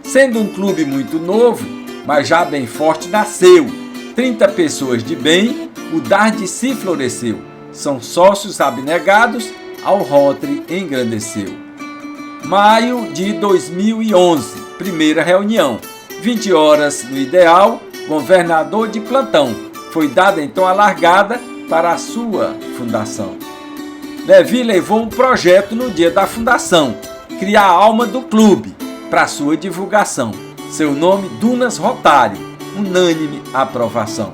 Sendo um clube muito novo, mas já bem forte, nasceu. 30 pessoas de bem, o dar de si floresceu. São sócios abnegados, ao Rotary engrandeceu. Maio de 2011, primeira reunião. 20 horas no ideal, governador de plantão. Foi dada então a largada para a sua fundação. Levi levou um projeto no dia da fundação, criar a alma do clube para sua divulgação. Seu nome, Dunas Rotary, unânime aprovação.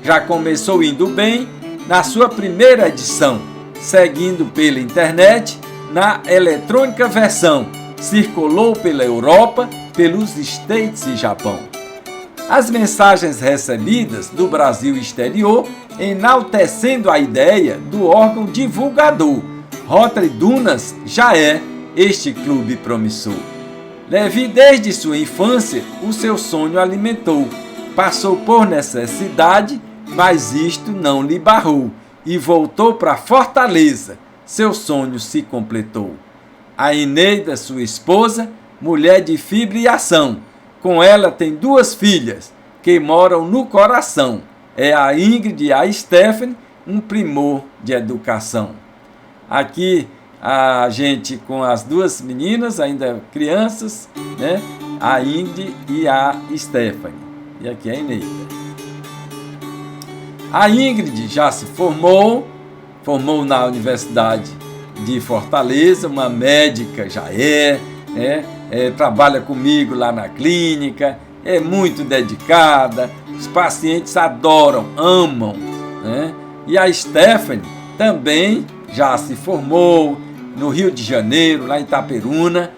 Já começou indo bem na sua primeira edição, seguindo pela internet, na eletrônica versão, circulou pela Europa, pelos States e Japão. As mensagens recebidas do Brasil exterior, enaltecendo a ideia do órgão divulgador. Rotary Dunas já é este clube promissor. Levi, desde sua infância, o seu sonho alimentou. Passou por necessidade, mas isto não lhe barrou. E voltou para Fortaleza, seu sonho se completou. A Eneida, sua esposa, mulher de fibra e ação. Com ela tem 2 filhas, que moram no coração. É a Ingrid e a Stephanie, um primor de educação. Aqui a gente com as 2 meninas, ainda crianças, a Ingrid e a Stephanie. E aqui a Eneida. A Ingrid já se formou na Universidade de Fortaleza, uma médica já trabalha comigo lá na clínica, é muito dedicada, os pacientes adoram, amam, E a Stephanie também já se formou no Rio de Janeiro, lá em Itaperuna,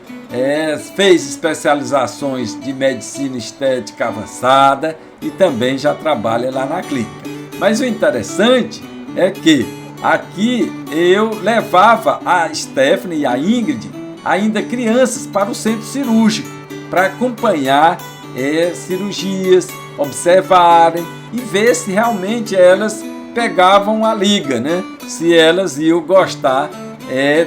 fez especializações de medicina estética avançada e também já trabalha lá na clínica. Mas o interessante é que aqui eu levava a Stephanie e a Ingrid, ainda crianças, para o centro cirúrgico, para acompanhar cirurgias, observarem e ver se realmente elas pegavam a liga, né? Se elas iam gostar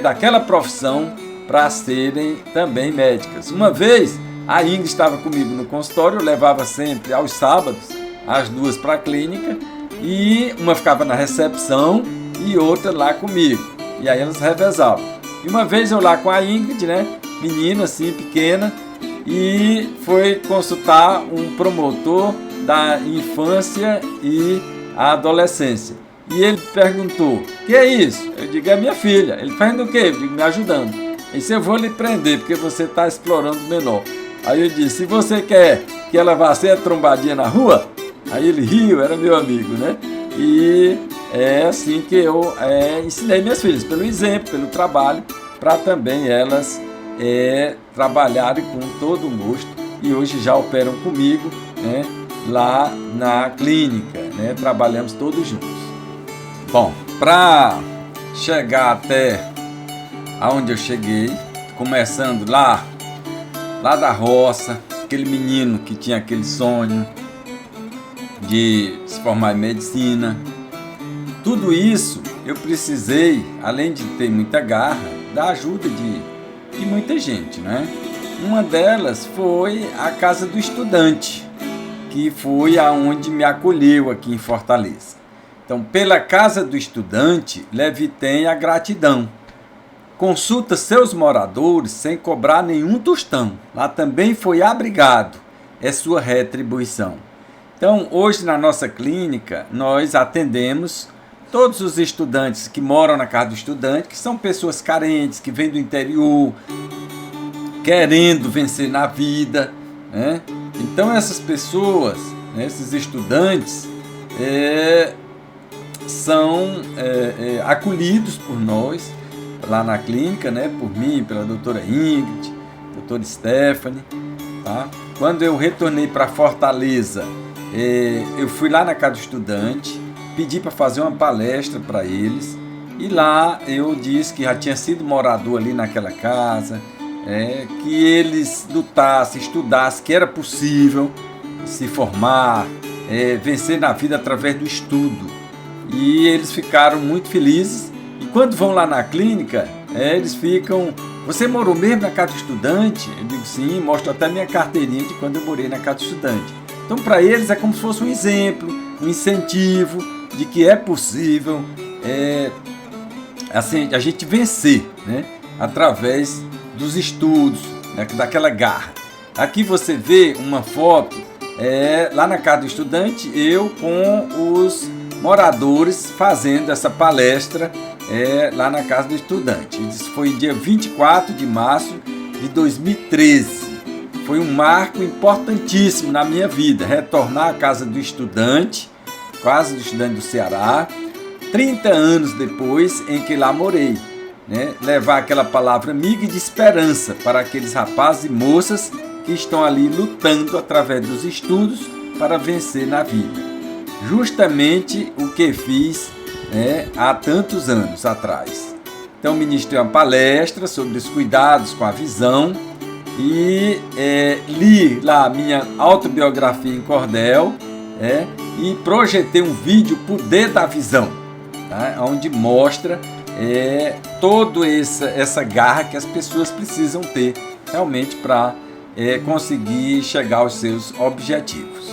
daquela profissão para serem também médicas. Uma vez, a Ingrid estava comigo no consultório, eu levava sempre aos sábados as duas para a clínica, e uma ficava na recepção e outra lá comigo. E aí elas revezavam. E uma vez eu lá com a Ingrid, né, menina assim, pequena, e foi consultar um promotor da infância e adolescência. E ele perguntou: "Que é isso?" Eu digo: "É minha filha." Ele: "Fazendo o quê?" Eu digo: "Me ajudando." Ele disse: "Eu vou lhe prender porque você está explorando o menor." Aí eu disse: "Se você quer que ela vá ser trombadinha na rua?" Aí ele riu, era meu amigo, né? E é assim que eu ensinei minhas filhas, pelo exemplo, pelo trabalho, para também elas trabalharem com todo o gosto. E hoje já operam comigo, né, lá na clínica, né? Trabalhamos todos juntos. Bom, para chegar até aonde eu cheguei, começando lá da roça, aquele menino que tinha aquele sonho de se formar em medicina, tudo isso eu precisei, além de ter muita garra, da ajuda de muita gente, né? Uma delas foi a Casa do Estudante, que foi aonde me acolheu aqui em Fortaleza. Então, pela Casa do Estudante, Levitem a gratidão. Consulta seus moradores sem cobrar nenhum tostão. Lá também foi abrigado. É sua retribuição. Então, hoje na nossa clínica, nós atendemos todos os estudantes que moram na Casa do Estudante, que são pessoas carentes, que vêm do interior, querendo vencer na vida, né? Então, essas pessoas, né, esses estudantes, são acolhidos por nós, lá na clínica, né, por mim, pela doutora Ingrid, doutora Stephanie, tá? Quando eu retornei para Fortaleza, eu fui lá na Casa do Estudante, pedi para fazer uma palestra para eles, e lá eu disse que já tinha sido morador ali naquela casa, que eles lutassem, estudassem, que era possível se formar, vencer na vida através do estudo. E eles ficaram muito felizes. E quando vão lá na clínica, eles ficam: "Você morou mesmo na Casa do Estudante?" Eu digo: "Sim." Mostro até minha carteirinha de quando eu morei na Casa do Estudante. Então, para eles é como se fosse um exemplo, um incentivo de que é possível assim, a gente vencer, né, através dos estudos, né, daquela garra. Aqui você vê uma foto lá na Casa do Estudante, eu com os moradores fazendo essa palestra lá na Casa do Estudante. Isso foi dia 24 de março de 2013. Foi um marco importantíssimo na minha vida, retornar à Casa do Estudante do Ceará, 30 anos depois em que lá morei, né? Levar aquela palavra amiga de esperança para aqueles rapazes e moças que estão ali lutando através dos estudos para vencer na vida. Justamente o que fiz há tantos anos atrás. Então, ministrei uma palestra sobre os cuidados com a visão e li lá a minha autobiografia em cordel, e projetei um vídeo, Poder da Visão, tá? Onde mostra toda essa garra que as pessoas precisam ter realmente para conseguir chegar aos seus objetivos.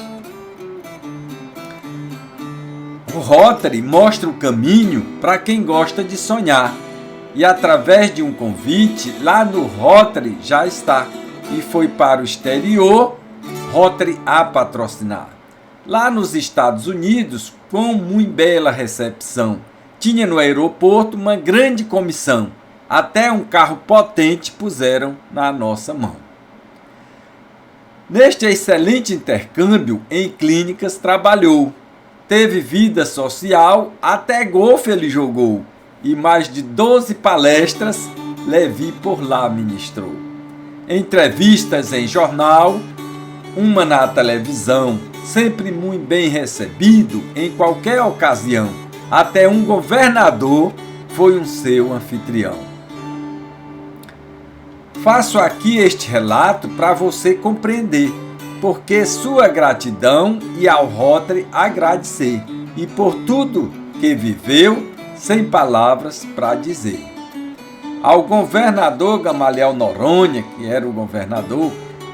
O Rotary mostra o caminho para quem gosta de sonhar. E através de um convite, lá no Rotary já está. E foi para o exterior, Rotary a patrocinar. Lá nos Estados Unidos, com muito bela recepção, tinha no aeroporto uma grande comissão. Até um carro potente puseram na nossa mão. Neste excelente intercâmbio, em clínicas trabalhou. Teve vida social, até golfe ele jogou. E mais de 12 palestras Levi por lá ministrou. Entrevistas em jornal, uma na televisão, sempre muito bem recebido em qualquer ocasião. até um governador foi um seu anfitrião. Faço aqui este relato para você compreender porque sua gratidão e ao Rotary agradecer, e por tudo que viveu, sem palavras para dizer. Ao governador Gamaliel Noronha, que era o governador,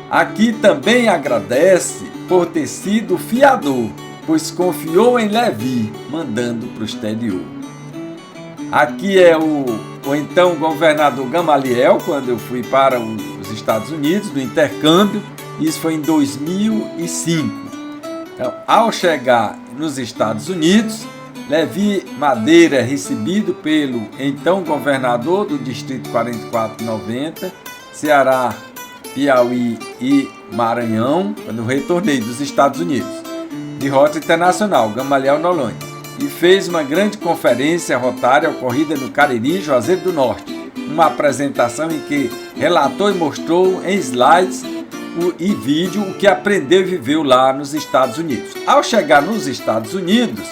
aqui também agradece por ter sido fiador, pois confiou em Levi, mandando para o exterior. Aqui é o então governador Gamaliel, quando eu fui para os Estados Unidos, do intercâmbio. Isso foi em 2005. Então, ao chegar nos Estados Unidos, Levi Madeira é recebido pelo então governador do Distrito 4490, Ceará, Piauí e Maranhão, quando eu retornei dos Estados Unidos, de Rota Internacional, Gamaliel Noronha, e fez uma grande conferência rotária ocorrida no Cariri, Juazeiro do Norte, uma apresentação em que relatou e mostrou em slides e vídeo o que aprendeu e viveu lá nos Estados Unidos. Ao chegar nos Estados Unidos,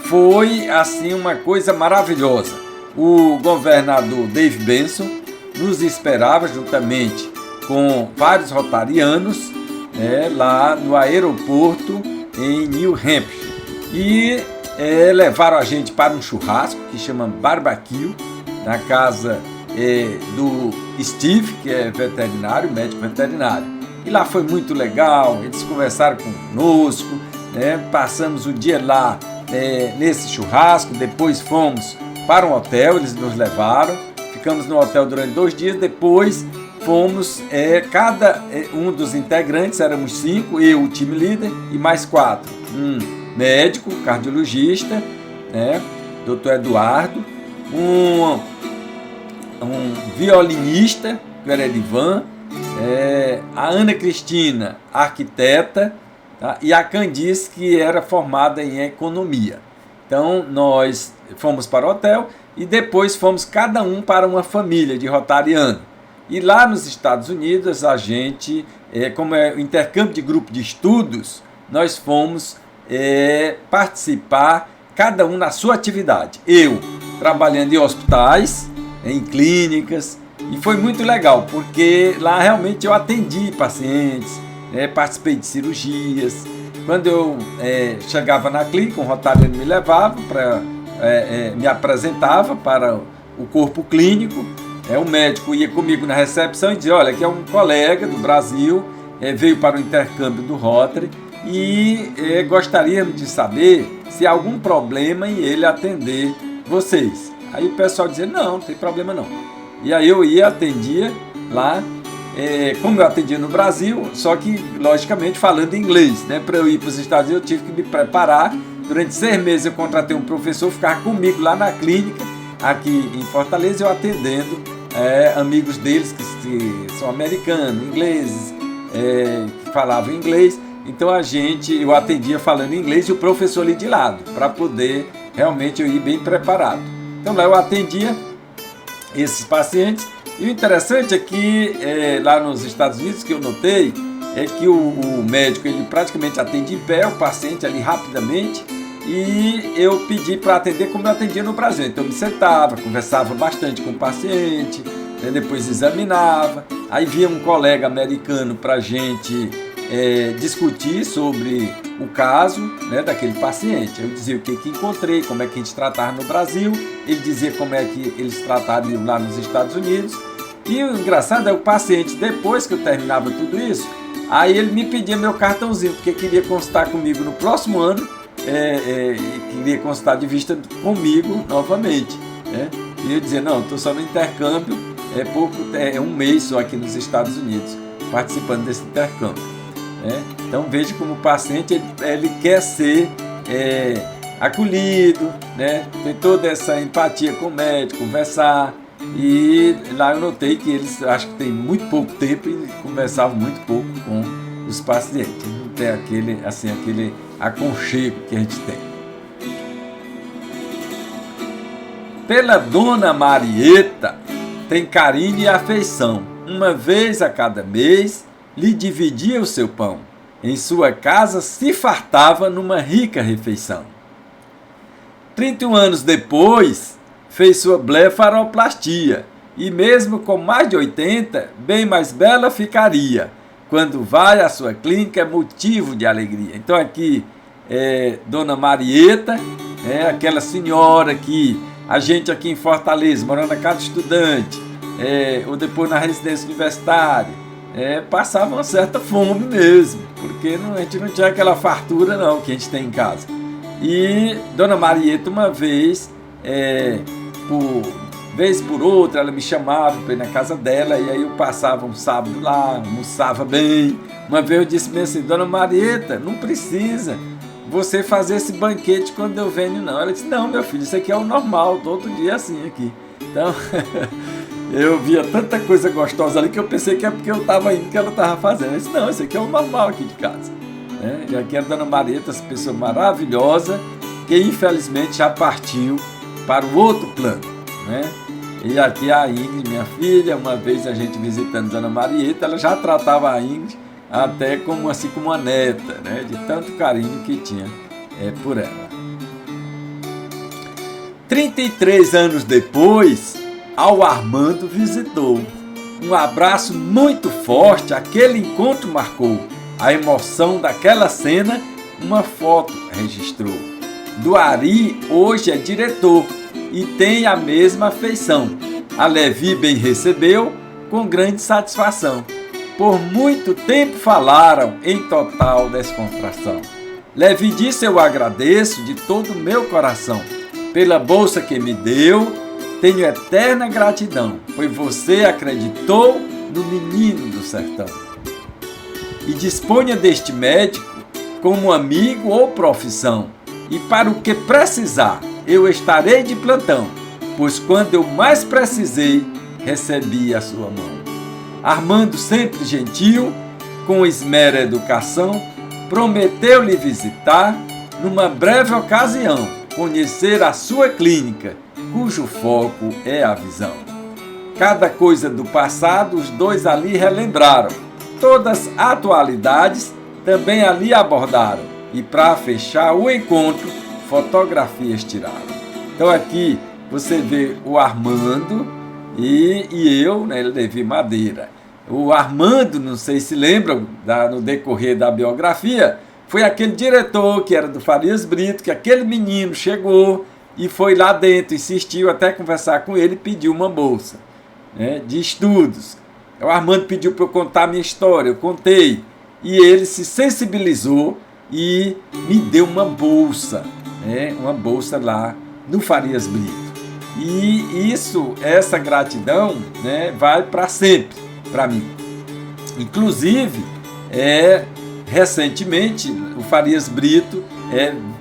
foi assim uma coisa maravilhosa. O governador Dave Benson nos esperava juntamente com vários rotarianos lá no aeroporto em New Hampshire e levaram a gente para um churrasco que chama barbecue na casa do Steve, que é veterinário, médico veterinário. E lá foi muito legal, eles conversaram conosco, passamos o dia lá nesse churrasco, depois fomos para um hotel, eles nos levaram, ficamos no hotel durante 2 dias, depois fomos, cada um dos integrantes, éramos 5, eu, o time líder, e mais 4, um médico, cardiologista, Dr. Eduardo, um violinista, que era Edivan, a Ana Cristina, arquiteta, tá? E a Candice, que era formada em economia. Então, nós fomos para o hotel e depois fomos cada um para uma família de rotariano. E lá nos Estados Unidos, a gente, como é o intercâmbio de grupo de estudos, nós fomos participar, cada um na sua atividade. Eu, trabalhando em hospitais, em clínicas, e foi muito legal, porque lá realmente eu atendi pacientes, participei de cirurgias. Quando eu chegava na clínica, um rotariano me levava, me apresentava para o corpo clínico, o médico ia comigo na recepção e dizia, olha, aqui é um colega do Brasil, veio para o intercâmbio do Rotary e gostaríamos de saber se há algum problema em ele atender vocês. Aí o pessoal dizia, não tem problema não. E aí eu ia, atendia lá, como eu atendia no Brasil, só que, logicamente, falando inglês, Para eu ir para os Estados Unidos, eu tive que me preparar. Durante 6 meses eu contratei um professor, ficar comigo lá na clínica, aqui em Fortaleza, eu atendendo amigos deles que são americanos, ingleses, que falavam inglês. Então eu atendia falando inglês e o professor ali de lado, para poder realmente eu ir bem preparado. Então lá eu atendia esses pacientes, e o interessante é que lá nos Estados Unidos, que eu notei, é que o médico ele praticamente atende em pé o paciente ali rapidamente, e eu pedi para atender como eu atendia no Brasil. Então eu me sentava, conversava bastante com o paciente, depois examinava, aí vinha um colega americano para a gente discutir sobre o caso daquele paciente. Eu dizia o que encontrei, como é que a gente tratava no Brasil, ele dizia como é que eles tratavam lá nos Estados Unidos. E o engraçado é o paciente, depois que eu terminava tudo isso, aí ele me pedia meu cartãozinho, porque queria consultar comigo no próximo ano, queria consultar de vista comigo novamente. E eu dizia, não, estou só no intercâmbio, um mês só aqui nos Estados Unidos, participando desse intercâmbio. Então veja como o paciente ele quer ser acolhido, tem toda essa empatia com o médico, conversar. E lá eu notei que eles acho que tem muito pouco tempo e conversavam muito pouco com os pacientes. Não tem aquele aconchego que a gente tem. Pela dona Marieta tem carinho e afeição. Uma vez a cada mês lhe dividia o seu pão. Em sua casa se fartava numa rica refeição. 31 anos depois, fez sua blefaroplastia e mesmo com mais de 80, bem mais bela ficaria. Quando vai à sua clínica é motivo de alegria. Então aqui é Dona Marieta, aquela senhora que a gente aqui em Fortaleza, morando na casa do estudante, ou depois na residência universitária, passava uma certa fome mesmo, porque a gente não tinha aquela fartura não que a gente tem em casa. E Dona Marieta uma vez, por outra, ela me chamava para ir na casa dela, e aí eu passava um sábado lá, almoçava bem. Uma vez eu disse assim: Dona Marieta, não precisa você fazer esse banquete quando eu venho não. Ela disse: não, meu filho, isso aqui é o normal, todo dia assim aqui. Então, eu via tanta coisa gostosa ali que eu pensei que é porque eu estava indo que ela estava fazendo. Ela disse: não, isso aqui é o normal aqui de casa. E aqui é a Dona Marieta, essa pessoa maravilhosa, que infelizmente já partiu para o outro plano, E aqui a Ingrid, minha filha, uma vez a gente visitando Dona Marieta, ela já tratava a Ingrid até como uma neta, de tanto carinho que tinha por ela. 33 anos depois, ao Armando visitou. Um abraço muito forte, aquele encontro marcou. A emoção daquela cena, uma foto registrou. Do Ari hoje é diretor e tem a mesma afeição. A Levi bem recebeu, com grande satisfação. Por muito tempo falaram em total descontração. Levi disse: eu agradeço de todo o meu coração. Pela bolsa que me deu, tenho eterna gratidão, pois você acreditou no menino do sertão. E disponha deste médico como amigo ou profissão, e para o que precisar, eu estarei de plantão, pois quando eu mais precisei, recebi a sua mão. Armando, sempre gentil, com esmero e educação, prometeu lhe visitar, numa breve ocasião, conhecer a sua clínica, cujo foco é a visão. Cada coisa do passado os dois ali relembraram, todas as atualidades também ali abordaram, e para fechar o encontro, fotografias tiraram. Então aqui você vê o Armando e eu, Levi Madeira. O Armando, não sei se lembram, no decorrer da biografia, foi aquele diretor que era do Farias Brito, que aquele menino chegou e foi lá dentro, insistiu até conversar com ele e pediu uma bolsa de estudos. O Armando pediu para eu contar a minha história, eu contei, e ele se sensibilizou e me deu uma bolsa lá no Farias Brito. E essa gratidão vai para sempre para mim. Inclusive, recentemente, o Farias Brito,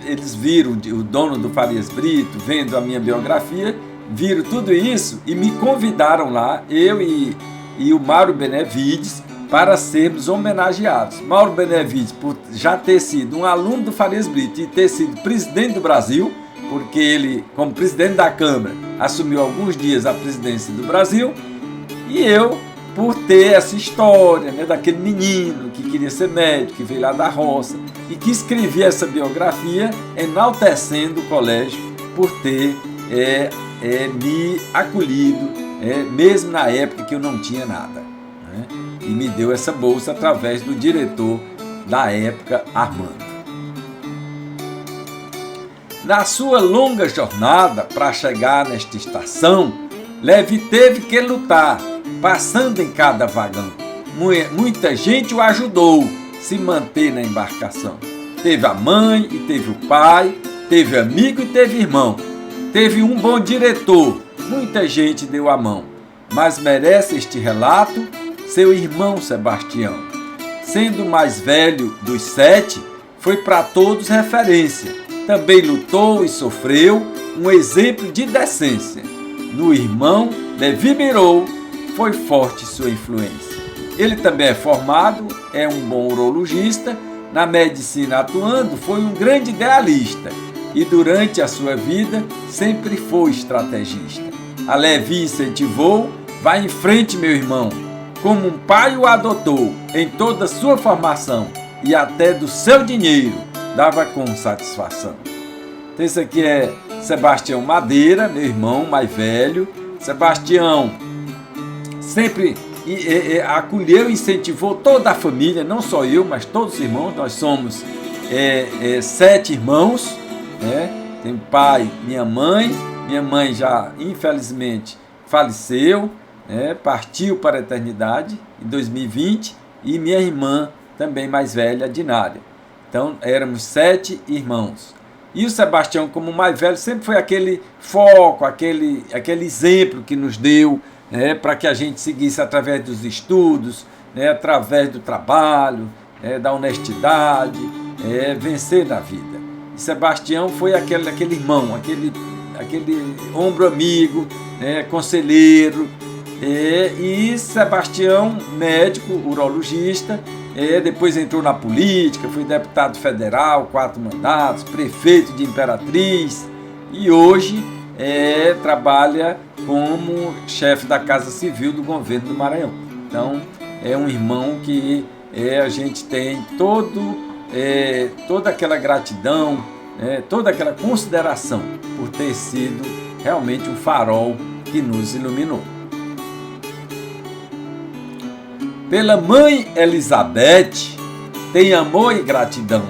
eles viram, o dono do Farias Brito, vendo a minha biografia, viram tudo isso e me convidaram lá, eu e o Mauro Benevides, para sermos homenageados. Mauro Benevides, por já ter sido um aluno do Farias Brito e ter sido presidente do Brasil, porque ele, como presidente da Câmara, assumiu alguns dias a presidência do Brasil, e eu, por ter essa história daquele menino que queria ser médico, que veio lá da roça, e que escrevia essa biografia enaltecendo o colégio por ter me acolhido, mesmo na época que eu não tinha nada. E me deu essa bolsa através do diretor da época, Armando. Na sua longa jornada para chegar nesta estação, Levi teve que lutar, passando em cada vagão. Muita gente o ajudou a se manter na embarcação. Teve a mãe e teve o pai, teve amigo e teve irmão. Teve um bom diretor, muita gente deu a mão. Mas merece este relato seu irmão Sebastião. Sendo o mais velho dos 7, foi para todos referência. Também lutou e sofreu, um exemplo de decência. No irmão, Levi mirou, foi forte sua influência. Ele também é formado, é um bom urologista, na medicina atuando, foi um grande idealista e durante a sua vida sempre foi estrategista. A Levi incentivou, vai em frente, meu irmão, como um pai o adotou em toda a sua formação e até do seu dinheiro dava com satisfação. Então isso aqui é Sebastião Madeira, meu irmão mais velho. Sebastião sempre acolheu e incentivou toda a família, não só eu, mas todos os irmãos. Nós somos 7 irmãos, né? Tem pai, minha mãe já infelizmente faleceu, né? Partiu para a eternidade em 2020, e minha irmã também mais velha, Dinária. Então éramos 7 irmãos. E o Sebastião, como mais velho, sempre foi aquele foco, aquele exemplo que nos deu, né, para que a gente seguisse através dos estudos, né, através do trabalho, da honestidade, vencer na vida. E Sebastião foi aquele irmão, aquele ombro amigo, conselheiro. E Sebastião, médico, urologista, depois entrou na política, foi deputado federal, 4 mandatos, prefeito de Imperatriz, e hoje trabalha como chefe da Casa Civil do governo do Maranhão. Então é um irmão que a gente tem toda aquela gratidão, toda aquela consideração por ter sido realmente um farol que nos iluminou. Pela mãe Elizabeth, tem amor e gratidão.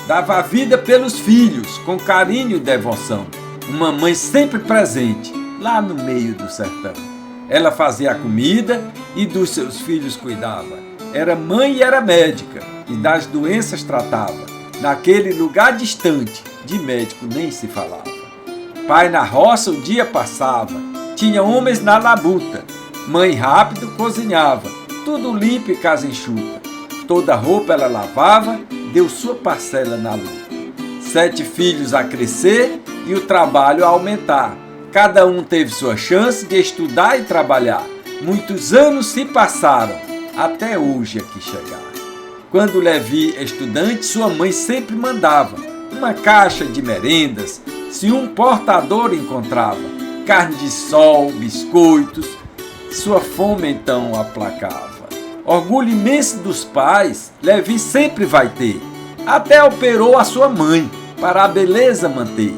Dava a vida pelos filhos, com carinho e devoção. Uma mãe sempre presente, lá no meio do sertão. Ela fazia a comida e dos seus filhos cuidava. Era mãe e era médica, e das doenças tratava. Naquele lugar distante, de médico nem se falava. Pai na roça o dia passava, tinha homens na labuta. Mãe rápido cozinhava, tudo limpo e casa enxuta. Toda roupa ela lavava, deu sua parcela na luta. 7 filhos a crescer e o trabalho a aumentar. Cada um teve sua chance de estudar e trabalhar. Muitos anos se passaram, até hoje aqui chegaram. Quando Levi estudante, sua mãe sempre mandava uma caixa de merendas, se um portador encontrava. Carne de sol, biscoitos, sua fome então aplacava. Orgulho imenso dos pais, Levi sempre vai ter. Até operou a sua mãe, para a beleza manter.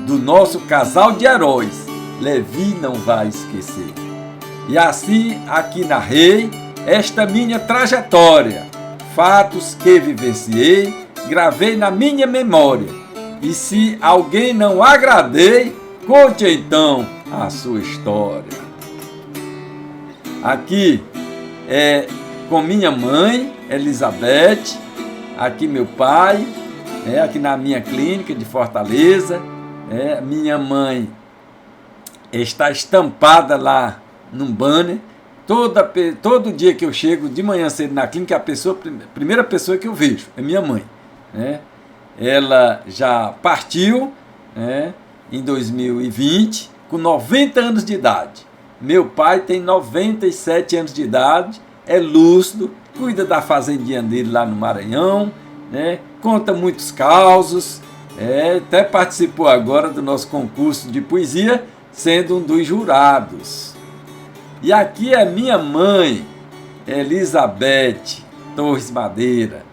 Do nosso casal de heróis, Levi não vai esquecer. E assim aqui narrei esta minha trajetória. Fatos que vivenciei, gravei na minha memória. E se alguém não agradei, conte então a sua história. Aqui com minha mãe, Elizabeth, aqui meu pai, aqui na minha clínica de Fortaleza. Minha mãe está estampada lá num banner. Todo dia que eu chego de manhã cedo na clínica, a primeira pessoa que eu vejo é minha mãe. Ela já partiu em 2020, com 90 anos de idade. Meu pai tem 97 anos de idade, é lúcido, cuida da fazendinha dele lá no Maranhão, conta muitos causos, até participou agora do nosso concurso de poesia, sendo um dos jurados. E aqui é minha mãe, Elizabeth Torres Madeira.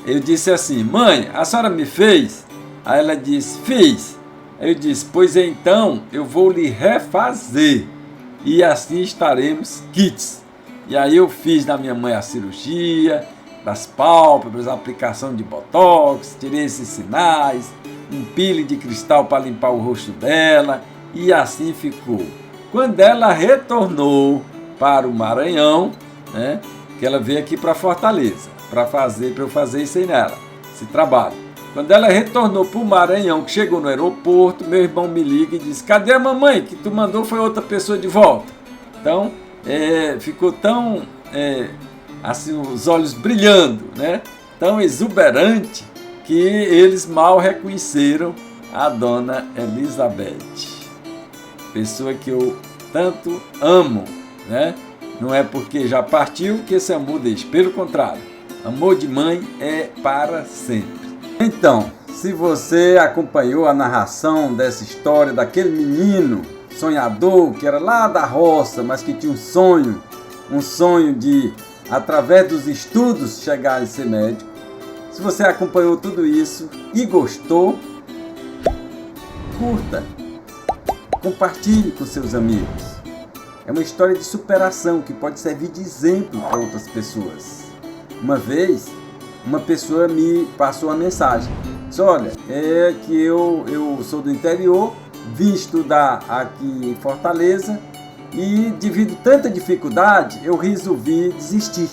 Eu disse assim: mãe, a senhora me fez? Aí ela disse: fiz. Aí eu disse: pois então eu vou lhe refazer, e assim estaremos quites. E aí eu fiz na minha mãe a cirurgia das pálpebras, a aplicação de botox, tirei esses sinais, um pile de cristal para limpar o rosto dela, e assim ficou. Quando ela retornou para o Maranhão, que ela veio aqui para Fortaleza, para eu fazer isso aí nela, esse trabalho. Quando ela retornou para o Maranhão, que chegou no aeroporto, meu irmão me liga e disse: cadê a mamãe? Que tu mandou foi outra pessoa de volta. Então, ficou tão, assim, os olhos brilhando, tão exuberante, que eles mal reconheceram a dona Elizabeth. Pessoa que eu tanto amo, Não é porque já partiu que esse amor deixa. Pelo contrário, amor de mãe é para sempre. Então, se você acompanhou a narração dessa história daquele menino sonhador que era lá da roça, mas que tinha um sonho de, através dos estudos, chegar a ser médico. Se você acompanhou tudo isso e gostou, curta, compartilhe com seus amigos. É uma história de superação que pode servir de exemplo para outras pessoas. Uma vez, uma pessoa me passou uma mensagem. Disse, olha, é que eu sou do interior, vim estudar aqui em Fortaleza e devido a tanta dificuldade, eu resolvi desistir.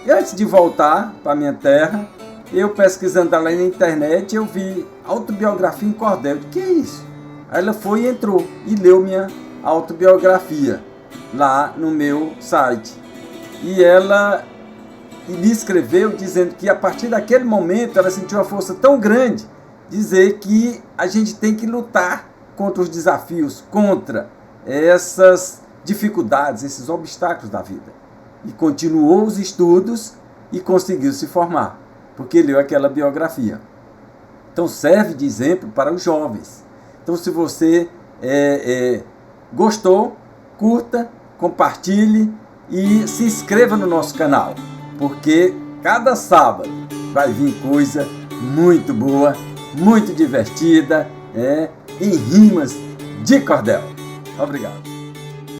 E antes de voltar para minha terra, eu pesquisando lá na internet, eu vi autobiografia em cordel. O que é isso? Aí ela foi e entrou e leu minha autobiografia lá no meu site. E ela me escreveu dizendo que a partir daquele momento ela sentiu uma força tão grande, dizer que a gente tem que lutar contra os desafios, contra essas dificuldades, esses obstáculos da vida. E continuou os estudos e conseguiu se formar, porque leu aquela biografia. Então serve de exemplo para os jovens. Então se você gostou, curta, compartilhe e se inscreva no nosso canal, porque cada sábado vai vir coisa muito boa, muito divertida, em rimas de cordel. Obrigado.